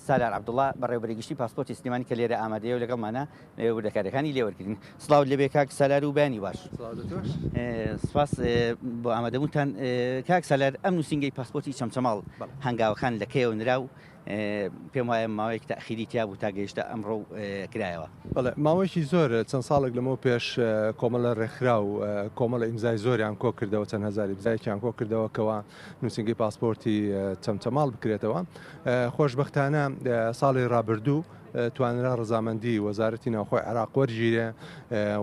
سالار عەبدوڵڵا بەڕێوەبەری گشتی پاسپۆرتی سلێمانی کە لێرە ئامادەیە و لەگەڵمانە وردەکاریەکانی لێوەرگرتن. سڵاو لەبێ کاک سالار و بەیانی باش. سپاس بۆ ئامادەبوونتان. کاک سالار، ئەم نووسینگەی پاسپۆرتی چەمچەماڵ هەنگاوەکان لە کێوە نراو پێم وایە ماوەیەک تەخیری تیا بوو تا گەیشتە ئەمڕۆ کرایەوە. بەڵێ ماوەیەکی زۆر چەند ساڵێک لەمەوە پێش کۆمەڵە ڕێکخرا و کۆمەڵە ئیمزای زۆریان کۆ کردەوە، چەند هەزاری ئیمزایەکیان کۆ کردەوە کەەوە نووسینگەی پاسپۆرتی چەمچەماڵ بکرێتەوە. خۆشبەختانە ساڵی ڕابردوو توانرا ڕزامەندی وەزارەتی ناوخۆی عێراق وەرگیرێ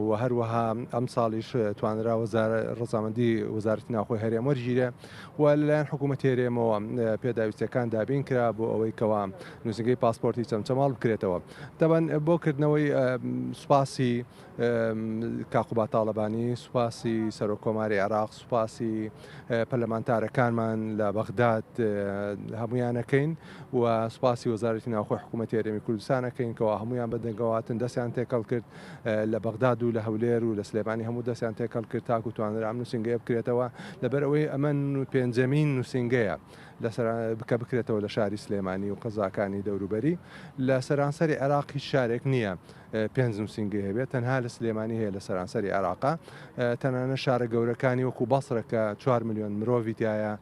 و هەروەها ئەم ساڵیش توانرا ڕزامەندی وەزارەتی ناوخۆی هەرێم وەرگیرێ و لەلایەن حکوومەت هێرێمەوە پێداویستەکان دابین کرا بۆ ئەوەی کەوا نووسینگەی پاسپۆرتی چەمچەماڵ بکرێتەوە. دەبەن بۆ کردنەوەی سوپاسی کاخوبا تاڵەبانی، سوپاسی سەرۆکۆماری عێراق، سوپاسی پەرلەمانتارەکانمان لە بەغداد هەمویانەکەین و سوپاسی وەزارەتی ناوخۆی حکوومەتی هەرێمی کوردستانەکەین کەەوە هەمویان بەدەنگەواتن دەستیان تێکەڵ کرد لە بەغداد و لە هەولێر و لە سلێمانی هەموو دەستیان تێکەڵ کرد تاکو توانرا ئەم نووسینگەیە بکرێتەوە لەبەر ئەوەی ئەمە پێنجەمین نووسینگەیە بکە بکرێتەوە لە شاری سلێمانی و قەزاکانی دەوروبەری. لە سەرانسەری عێراق هیچ شارێک نییە پێنج نووسینگە هەبێت، تەنها لە سلێمانی هەیە لە سەرانسەری عێراقا. تەنانە شارە گەورەکانی وەکو بەسڕەکە 4 ملیۆن مرۆڤی تایە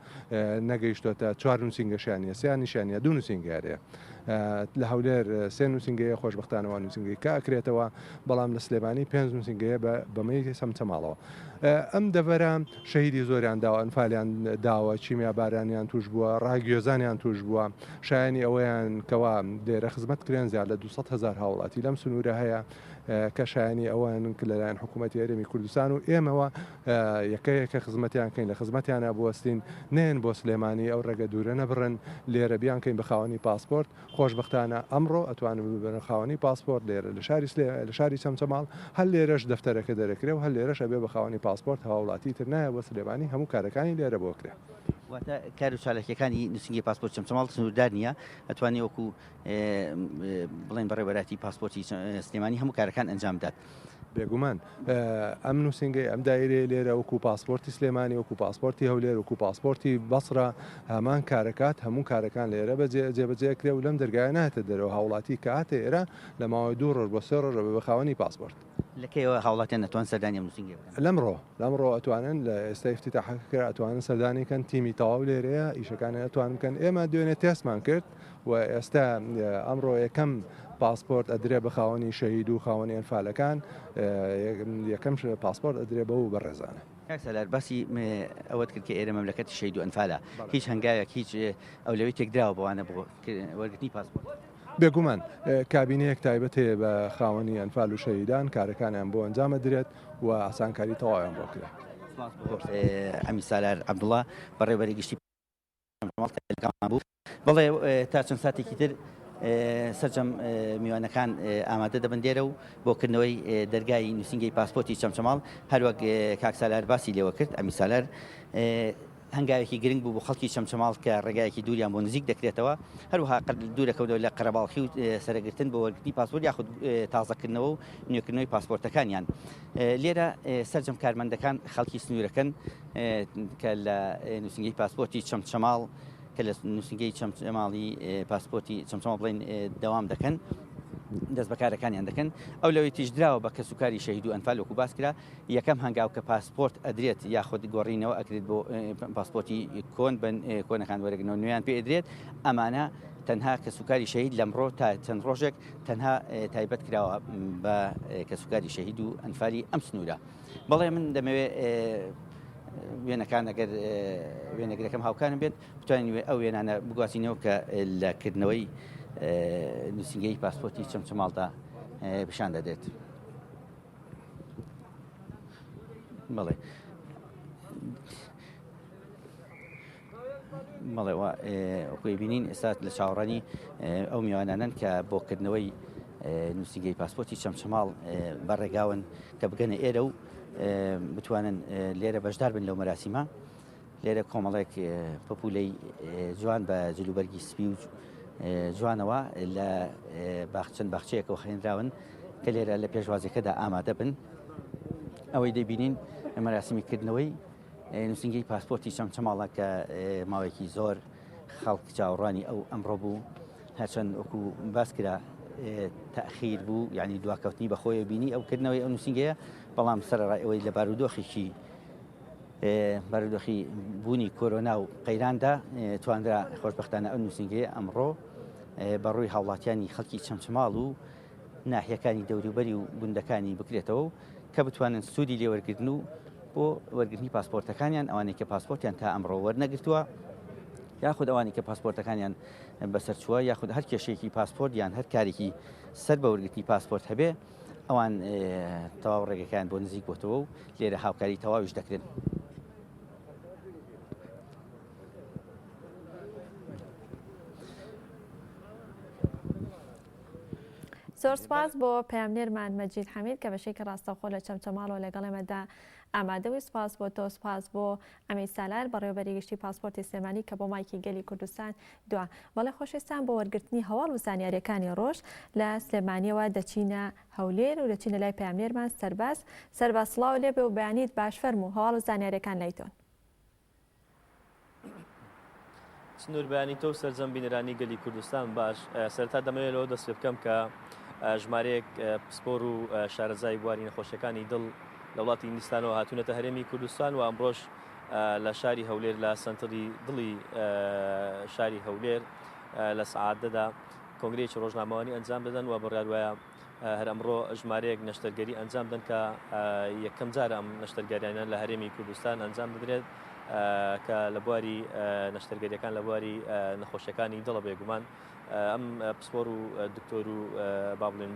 نەگەیشتۆتە 4 نووسینگەشیان نیە، سێیان نیشانە 2 نووسینگارەیە. لە هەولێر 3 نووسینگەیە خۆشبەختانەوە نووسینگەی کاکرێتەوە، بەڵام لە سلێمانی 5 نووسینگەیە بەمەی چەمچەماڵەوە. ئەم دەڤەرە شەهیدی زۆریان داوە، ئەنفالیان داوە، چیمیا بارانیان توش بووە، ڕاگوێزانیان توش بووە، شایانی ئەوەیان کەوا دێرە خزمەت کرێن زیاد لە 200,000 هاوڵاتی لەم سنوورە هەیە کە شایانی ئەوان لەلایەن حکوومەتی هەرێمی کوردستان و ئێمەوە یەکەیەکە خزمەتیان کەین، لە خزمەتیانە بوەستین نێن بۆ سلێمانی ئەو ڕێگە دوورە نەبڕن، لێرە بیان کەین بە خاوەنی پاسپۆرت. خۆشبەختانە ئەمڕۆ ئەتوانن ببن خاوەنی پاسپۆرت لێرە لە شاری چەمچەماڵ، هەل لێرەش دەفتەرەکە دەرەکرێ و هەل لێرەش ئەبێ بە خاوەنی پاسپۆرت هاوڵاتی تر نایە بۆ سلێمانی هەموو کارەکانی لێرە بۆکرێ. واتە کار و چالەکیەکانی نووسینگەی پاسپۆرت چەمچەماڵ سنووردار نییە، ئەتوانێت وەکو بڵێن بەڕێوەبەراتی پاسپۆرتی سلێمانی هەموو کارەکان ئەنجام بدات. بێگومان ئەم نووسینگەی ئەم دایرێ لێرە وەکو پاسپۆرتی سلێمانی، وەکو پاسپۆرتی هەولێر، وەکو پاسپۆرتی بەسڕە هەمان کارەکات هەموو کارەکان لێرە جێبەجێکرێ و لەم دەرگایە ناتە دەرەوە هاوڵاتی کە هاتە ئێرە لە ماوەی 2 ڕۆژ بۆ 3 ڕۆژ بە خاوەنی پاسپۆرت. لەکەیەوە هاوڵاتیان ئەتوان سەردانی ئەم نووسینگە لەمڕۆ ئەتوانن لە ئێستا افتتاحەکە ئەتوانن سەردانیکەن، تیمی تەواو لێرەیە، ئیشەکان ئەتوانن بکەن. ئێمە دوێنێ تێستمان کرد و ئێستا ئەمڕۆ یەکەم پاسپۆرت ئەدرێ بە خاوەنی شەهید و خاوەنی ئەنفالەکان، یەکەم پاسپۆرت ئەدرێ بە و بەڕێزانە. کاکسەلار باسی ئەوەت کرد کە ئێرە مەملەکەتی شەهید و ئەنفالە، هیچ هەنگاوێک هیچ ئەولەوەی تێکدراوە بەوانە بۆ وەرگرتنی پاسپۆرت؟ بێگومان کابینەیەک تایبەت هەیە بە خاوەنی ئەنفال و شەهیدان، کارەکانیان بۆ ئەنجامە درێت و ئاسانکاری تەواویان بۆ کرێت. ئەمی سالار عەبدوڵڵا بەڕێوەبەری گشتی بوو. بەڵێ تا چەند ساتێکی تر سەرجەم میوانەکان ئامادە دەبن دێرە و بۆکردنەوەی دەرگای نووسینگەی پاسپۆرتی چەمچەماڵ، هەروەک کاک سالار باسی لێوە کرد. ئەمی سالار هەنگاوێکی گرنگ بوو بۆ خەڵکی چەمچەماڵ کە ڕێگایەکی دووریان بۆ نزیک دەکرێتەوە، هەروەها دوورەکەوتەوە لە قەرەباڵخی و سەرگرتن بۆ وەرگرتنی پاسپۆرت یاخود تازەکردنەوە و نوێکردنەوەی پاسپۆرتەکانیان. لێرە سەرجەم کارمەندەکان خەڵکی سنوورەکەن کە لە نووسینگەی پاسپۆرتی چەمچەماڵ کە لە نووسینگەی چەمچەماڵی پاسپۆرتی چەمچەماڵ بڵێن دەوام دەکەن، دەست بەکارەکانیان دەکەن. ئەو لەوەی تیش دراوە بە کەسوکاری شەهید و ئەنفال وەکو باس کرا، یەکەم هەنگاو کە پاسپۆرت ئەدرێت یاخود گۆڕینەوە ئەکرێت بۆ پاسپۆرتی کۆن بن کۆنەکان وەرەگرنەوە نوێیان پێ ئەدرێت، ئەمانە تەنها کەسوکاری شەهید لەمڕۆ تا چەند ڕۆژێک تەنها تایبەت کراوە بە کەسوکاری شەهید و ئەنفالی ئەم سنوورە. بەڵێ من دەمەوێت وێنەکان ئەگەر وێنەگرەکەم هاوکارم بێت بتوانین ئەو وێنانە بگواسینەوە کە لەکردنەوەی نووسینگەی پاسپۆرتی چەمچەماڵدا پیشان دەدێت. بەڵێ وەکوی بینین ئێستا لە چاوەڕانی ئەو میوانانن کە بۆکردنەوەی نووسینگەی پاسپۆرتی چەمچەماڵ بەڕێگاون کە بگەنە ئێرە و بتوانن لێرە بەشدار بن لەو مەراسیمە. لێرە کۆمەڵێک پۆپولەی جوان بە جلوبەرگی سپی و جوانەوە لە چەند باخچەیەکەوە خێنراون کە لێرە لە پێشوازەکەدا ئامادە بن. ئەوەی دەبینین مەراسمیکردنەوەی نووسنگی پاسپۆرتی چەمچەماڵە کە ماوەیەکی زۆر خەڵک چاوەڕوانی ئەو ئەمڕۆ بوو، هەرچەند وەکو باس کرا تەخیر بوو، یعنی دواکەوتنی بەخۆی بینی ئەوکردنەوەی ئەو نووسنگەیە، بەڵام سەرڕای ئەوەی لە بارودۆخی بوونی کۆرۆنا و قەیراندا توانرا خۆشبەختانە ئەو نووسنگەیە ئەمڕۆ بەڕووی هاوڵاتیانی خەڵکی چەمچەماڵ و ناحیەکانی دەوروبەری و گوندەکانی بکرێتەوە کە بتوانن سوودی لێوەرگرتن و بۆ وەرگرتنی پاسپۆرتەکانیان، ئەوانەی کە پاسپۆرتیان تا ئەمڕۆ وەرنەگرتووە، یاخود ئەوانی کە پاسپۆرتەکانیان بەسەرچووە، یاخود هەر کێشەیەکی پاسپۆرت یان هەر کارێکی سەر بە وەرگرتنی پاسپۆرت هەبێ، ئەوان تەواو ڕێگەکان بۆ نزیک بۆتەوە و لێرە هاوکاری تەواویش دەکرێن. زۆر سپاس بۆ پەیامنێرمان مەجید حەمید کە بەشێکی ڕاستەوخۆ لە چەمچەماڵەوە لەگەڵێمەدا ئامادەوی. سپاس بۆ تۆ، سپاس بۆ ئەمی سالار بەڕێوەبەری گشتی پاسپۆرتی سلێمانی کە بۆ مایکی گەلی کوردستان دووە. بەڵێ خۆشەویستان بۆ وەرگرتنی هەواڵ و زانیاریەکانی ڕۆژ لە سلێمانیەوە دەچینە هەولێر و دەچینە لای پەیامنێرمان سەرباز. سەڵاو لێبێ و بەیانیت باش فەرموو هەواڵ و زانیاریەکان لایتۆن. سنوور بەیانی تۆ سەرجەم بینەرانی گەلی کوردستان باش. سەرتا دەمەوێت دەست پێ بکەم کە ژمارەیەک پسپۆر و شارەزای بواری نەخۆشیەکانی دڵ لە وڵاتی هیندستانەوە هاتوونەتە هەرێمی کوردستان و ئەمڕۆژ لە شاری هەولێر لە سنتری دڵی شاری هەولێر لە سعادەدا کۆنگرێکی ڕۆژنامەوانی ئەنجام دەدەن و بڕیاروایە هەر ئەمڕۆ ژمارەیەک نەشتەرگەری ئەنجام دەن کە یەکەم جارە ئەم نەشتەرگەریانە لە هەرێمی کوردستان ئەنجام دەدرێت کە لە بواری نەشتەرگەریەکان لە بواری نەخۆشیەکانی دڵە بێگومان ئەم پسپۆر و دکتۆر و با بڵێن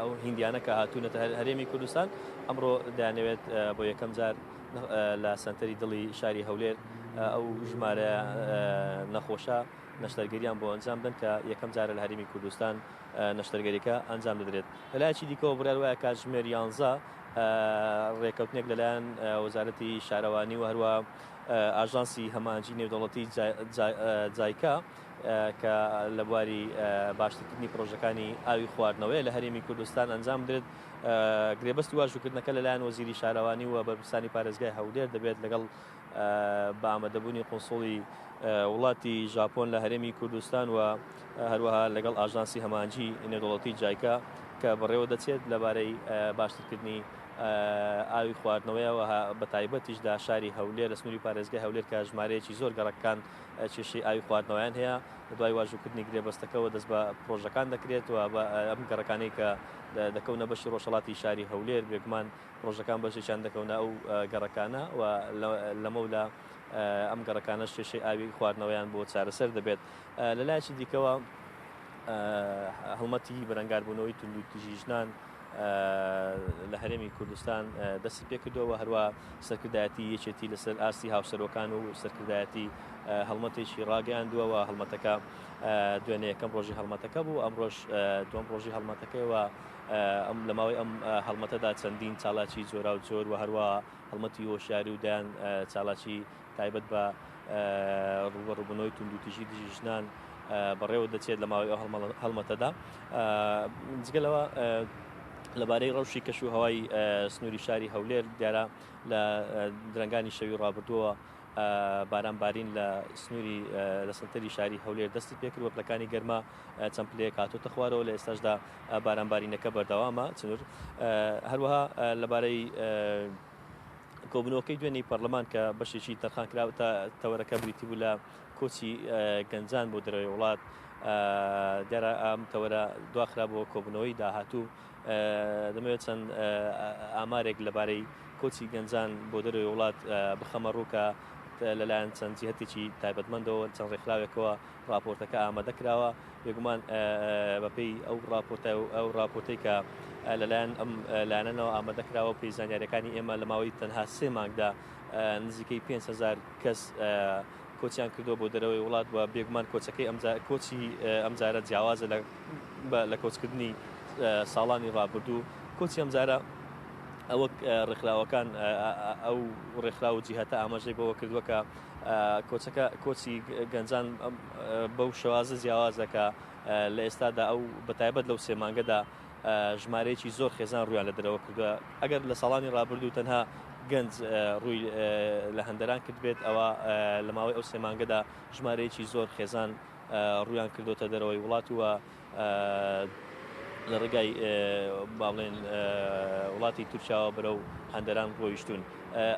ئەو هیندیانە کە هاتوونەتە هەرێمی کوردستان ئەمڕۆ دەیانەوێت بۆ یەکەم جار لە سنتەری دڵی شاری هەولێر ئەو ژمارە نەخۆشە نەشتەرگەریان بۆ ئەنجام دەن کە یەکەم جارە لە هەرێمی کوردستان نەشتەرگەریەکە ئەنجام دەدرێت. لەلایەکی دیکەوە بڕیار وایە کاتژمێر 11 ڕێکەوتنێک لەلایەن وەزارەتی شارەوانی و هەروە ئاژانسی هەمانجی نێودەوڵەتی جایکا کە لە بواری باشترکردنی پرۆژەکانی ئاوی خواردنەوەی لە هەرێمی کوردستان ئەنجام درێت. گرێبەستی واژووکردنەکە لەلایەن وەزیری شارەوانی و بەرپرسانی پارێزگای هەولێر دەبێت لەگەڵ بە ئامادەبوونی قۆنسڵی وڵاتی ژاپۆن لە هەرێمی کوردستان و هەروەها لەگەڵ ئاژانسی هەمانجی نێودەوڵەتی جایکا کە بەڕێوە دەچێت لەبارەی باشترکردنی ئاوی خواردنەوەیەوە بە تایبەتیشدا شاری هەولێر لە سنووری پارێزگای هەولێر کە ژمارەیەکی زۆر گەڕەکان کێشەی ئاوی خواردنەوەیان هەیە. دوای واژووکردنی گرێبەستەکەەوە دەست بە پرۆژەکان دەکرێت و ئەم گەڕەکانەی کە دەکەونە بەشی ڕۆژهەڵاتی شاری هەولێر بێگومان پرۆژەکان بەشێکیان دەکەونە ئەو گەڕەکانە و لەمەولا ئەم گەڕەکانە کێشەی ئاوی خواردنەوەیان بۆ چارەسەر دەبێت. لەلایەکی دیکەوە هەڵمەتی بەرەنگاربوونەوەی توندوتیژی ژنان لە هەرێمی کوردستان دەستی پێکردەوە، هەروە سەرکردایەتی یەکێتی لەسەر ئاستی هاوسەرۆکان و سەرکردایەتی هەڵمەتێکی ڕاگەیاندووە. هەڵمەتەکە دوێنێ یەکەم ڕۆژی هەڵمەتەکە بوو، ئەمڕۆژ دوم ڕۆژی هەڵمەتەکەیەوە. لە ماوەی ئەم هەڵمەتەدا چەندین چالاکی جۆرا و جۆر و هەروە هەڵمەتی هۆشیاری و دایان چالاکی تایبەت بە ڕوبەڕووبوونەوەی توندوتیژی دژی ژنان بەڕێوە دەچێت لە ماوەی ئەو هەڵمەتەدا. جگەلەوە لەبارەی ڕەوشی کەش و هەوای سنووری شاری هەولێر دیارە لە درەنگانی شەوی ڕابردووە بارانبارین لە سنووری لە سنتەری شاری هەولێر دەستی پێکرد و پلەکانی گەرمە چەند پلەیەک هاتوۆتە خوارەوە لە ئێستاشدا بارانبارینەکە بەردەوامە. چنوور هەروەها لەبارەی کۆبنەوەکەی دوێنێی پەرلەمان کە بەشێکی تەرخانکراوە تەوەرەکە بریتی بوو لە کۆچی گەنجان بۆ دەرەوەی وڵات دیارە ئەم تەوەرە دواخرا بۆ کۆبنەوەی داهاتوو. دەمەوێت چەند ئامارێک لەبارەی کۆچی گەنجان بۆ دەرەوەی وڵات بخەمە ڕووکە لەلایەن چەند جیهەتێکی تایبەتمەندەوە چەند ڕێکخراوێکەوە راپۆرتەکە ئامادەکراوە. بێگومان بەپێی ئەو راپۆرتەی کە لەلایەن ئەم لایەنەوە ئامادەکراوە پێی زانیاریەکانی ئێمە لە ماوەی تەنها 3 مانگدا نزیکەی 5,000 کەس کۆچیان کردو بۆ دەرەوەی وڵات و بێگومان کۆچەکەی کۆچی ئەمجارە جیاوازە لە کۆچکردنی ساڵانی ڕابردوو. کۆچی ئەمجارە ئەوە ڕێکخراوەکان ئەو ڕێکخرا و جیهاتە ئاماژەی بەوە کردووە کە کۆچی گەنجان بەو شێوازە جیاوازەکە لە ئێستادا ئەو بەتایبەت لەو سێ مانگەدا ژمارەیەکی زۆر خێزان ڕویان لە دەرەوە کردووە. ئەگەر لە ساڵانی ڕابردوو تەنها گەنج ڕووی لە هەندەران کرد بێت، ئەوە لە ماوەی ئەو سێ مانگەدا ژمارەیەکی زۆر خێزان ڕویان کردوتە دەرەوەی وڵات وە لە ڕێگای باڵێن وڵاتی تورکیاوە بەرەو هەندەران ڕۆیشتون.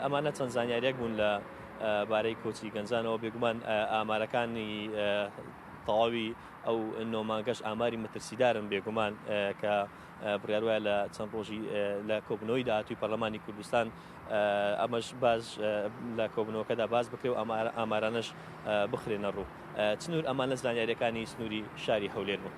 ئەمانە چەند زانیاریەک بوون لە بارەی کۆچی گەنجانەوە. بێگومان ئامارەکانی تەواوی ئەو نۆمانگەش ئاماری مەترسیدارن بێگومان کە بڕیاروایە لە چەند ڕۆژی لە کۆبنەوەی داهاتووی پەرلەمانی کوردستان ئەمەش باش لە کۆبنەوەکەدا باز بکرێ و ئامارانەش بخرێنە ڕوو. چنوور ئەمانە زانیاریەکانی سنووری شاری هەولێر بوون.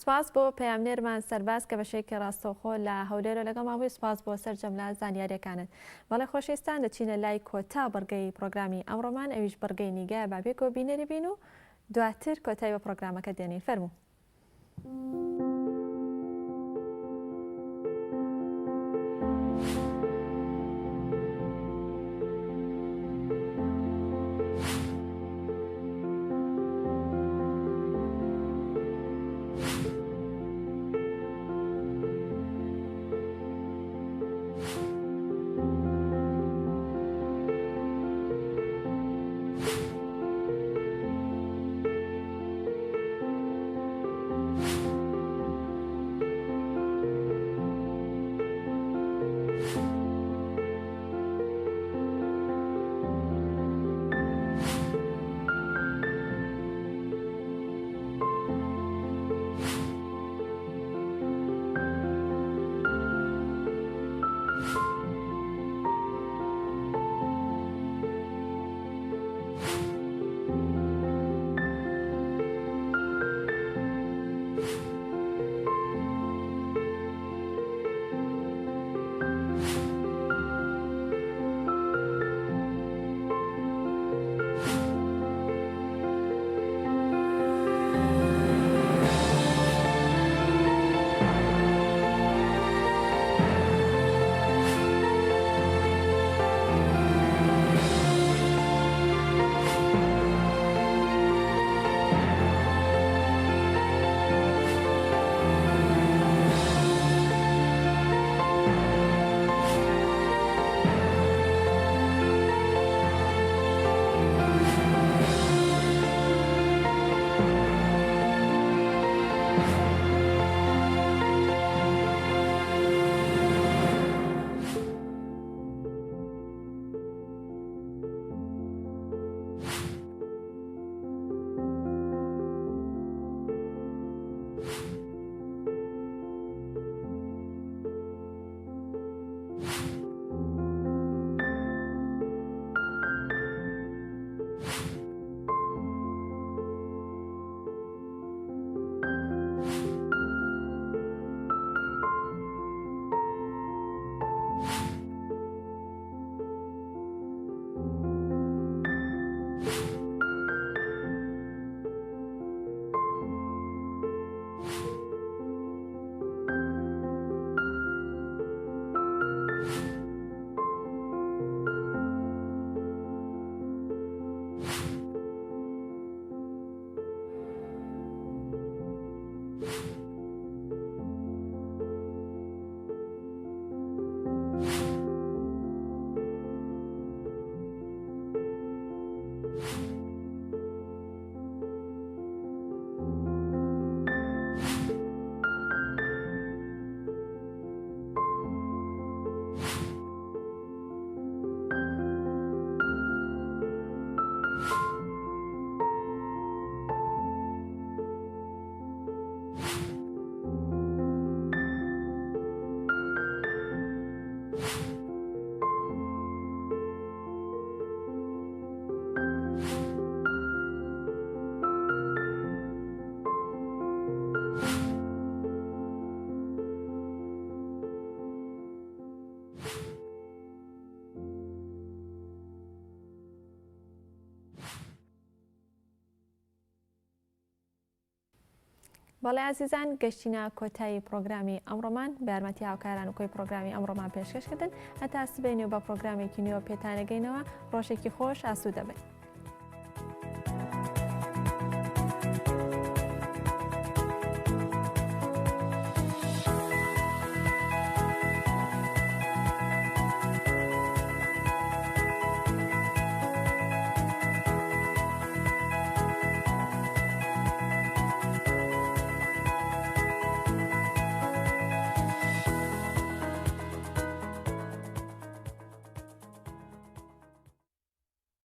سپاس بۆ پەیامنێرمان سەرباز کە بەشێکی ڕاستەوخۆ لە هەولێرە لەگەڵ ماوەی سپاس بۆ سەرجەم لە زانیاریەکانت. بەڵێ خۆشەویستان دەچینە لای کۆتا بەرگەی پرۆگرامی ئەمڕۆمان، ئەویش بەرگەی نیگایە بابێک و بینەری بین و دواتر کۆتایی بە پرۆگرامەکە دێنین. فەرموو. بەڵێ عزیزان گەشتینە کۆتایی پرۆگرامی ئەمڕۆمان بە یارمەتی هاوکاران و کۆی پرۆگرامی ئەمڕۆمان پێشکەشکردن هەتا سبەینێ بە پرۆگرامێکی نوێ پێتانەگەینەوە ڕۆژێکی خۆش ئاسوودە بێت.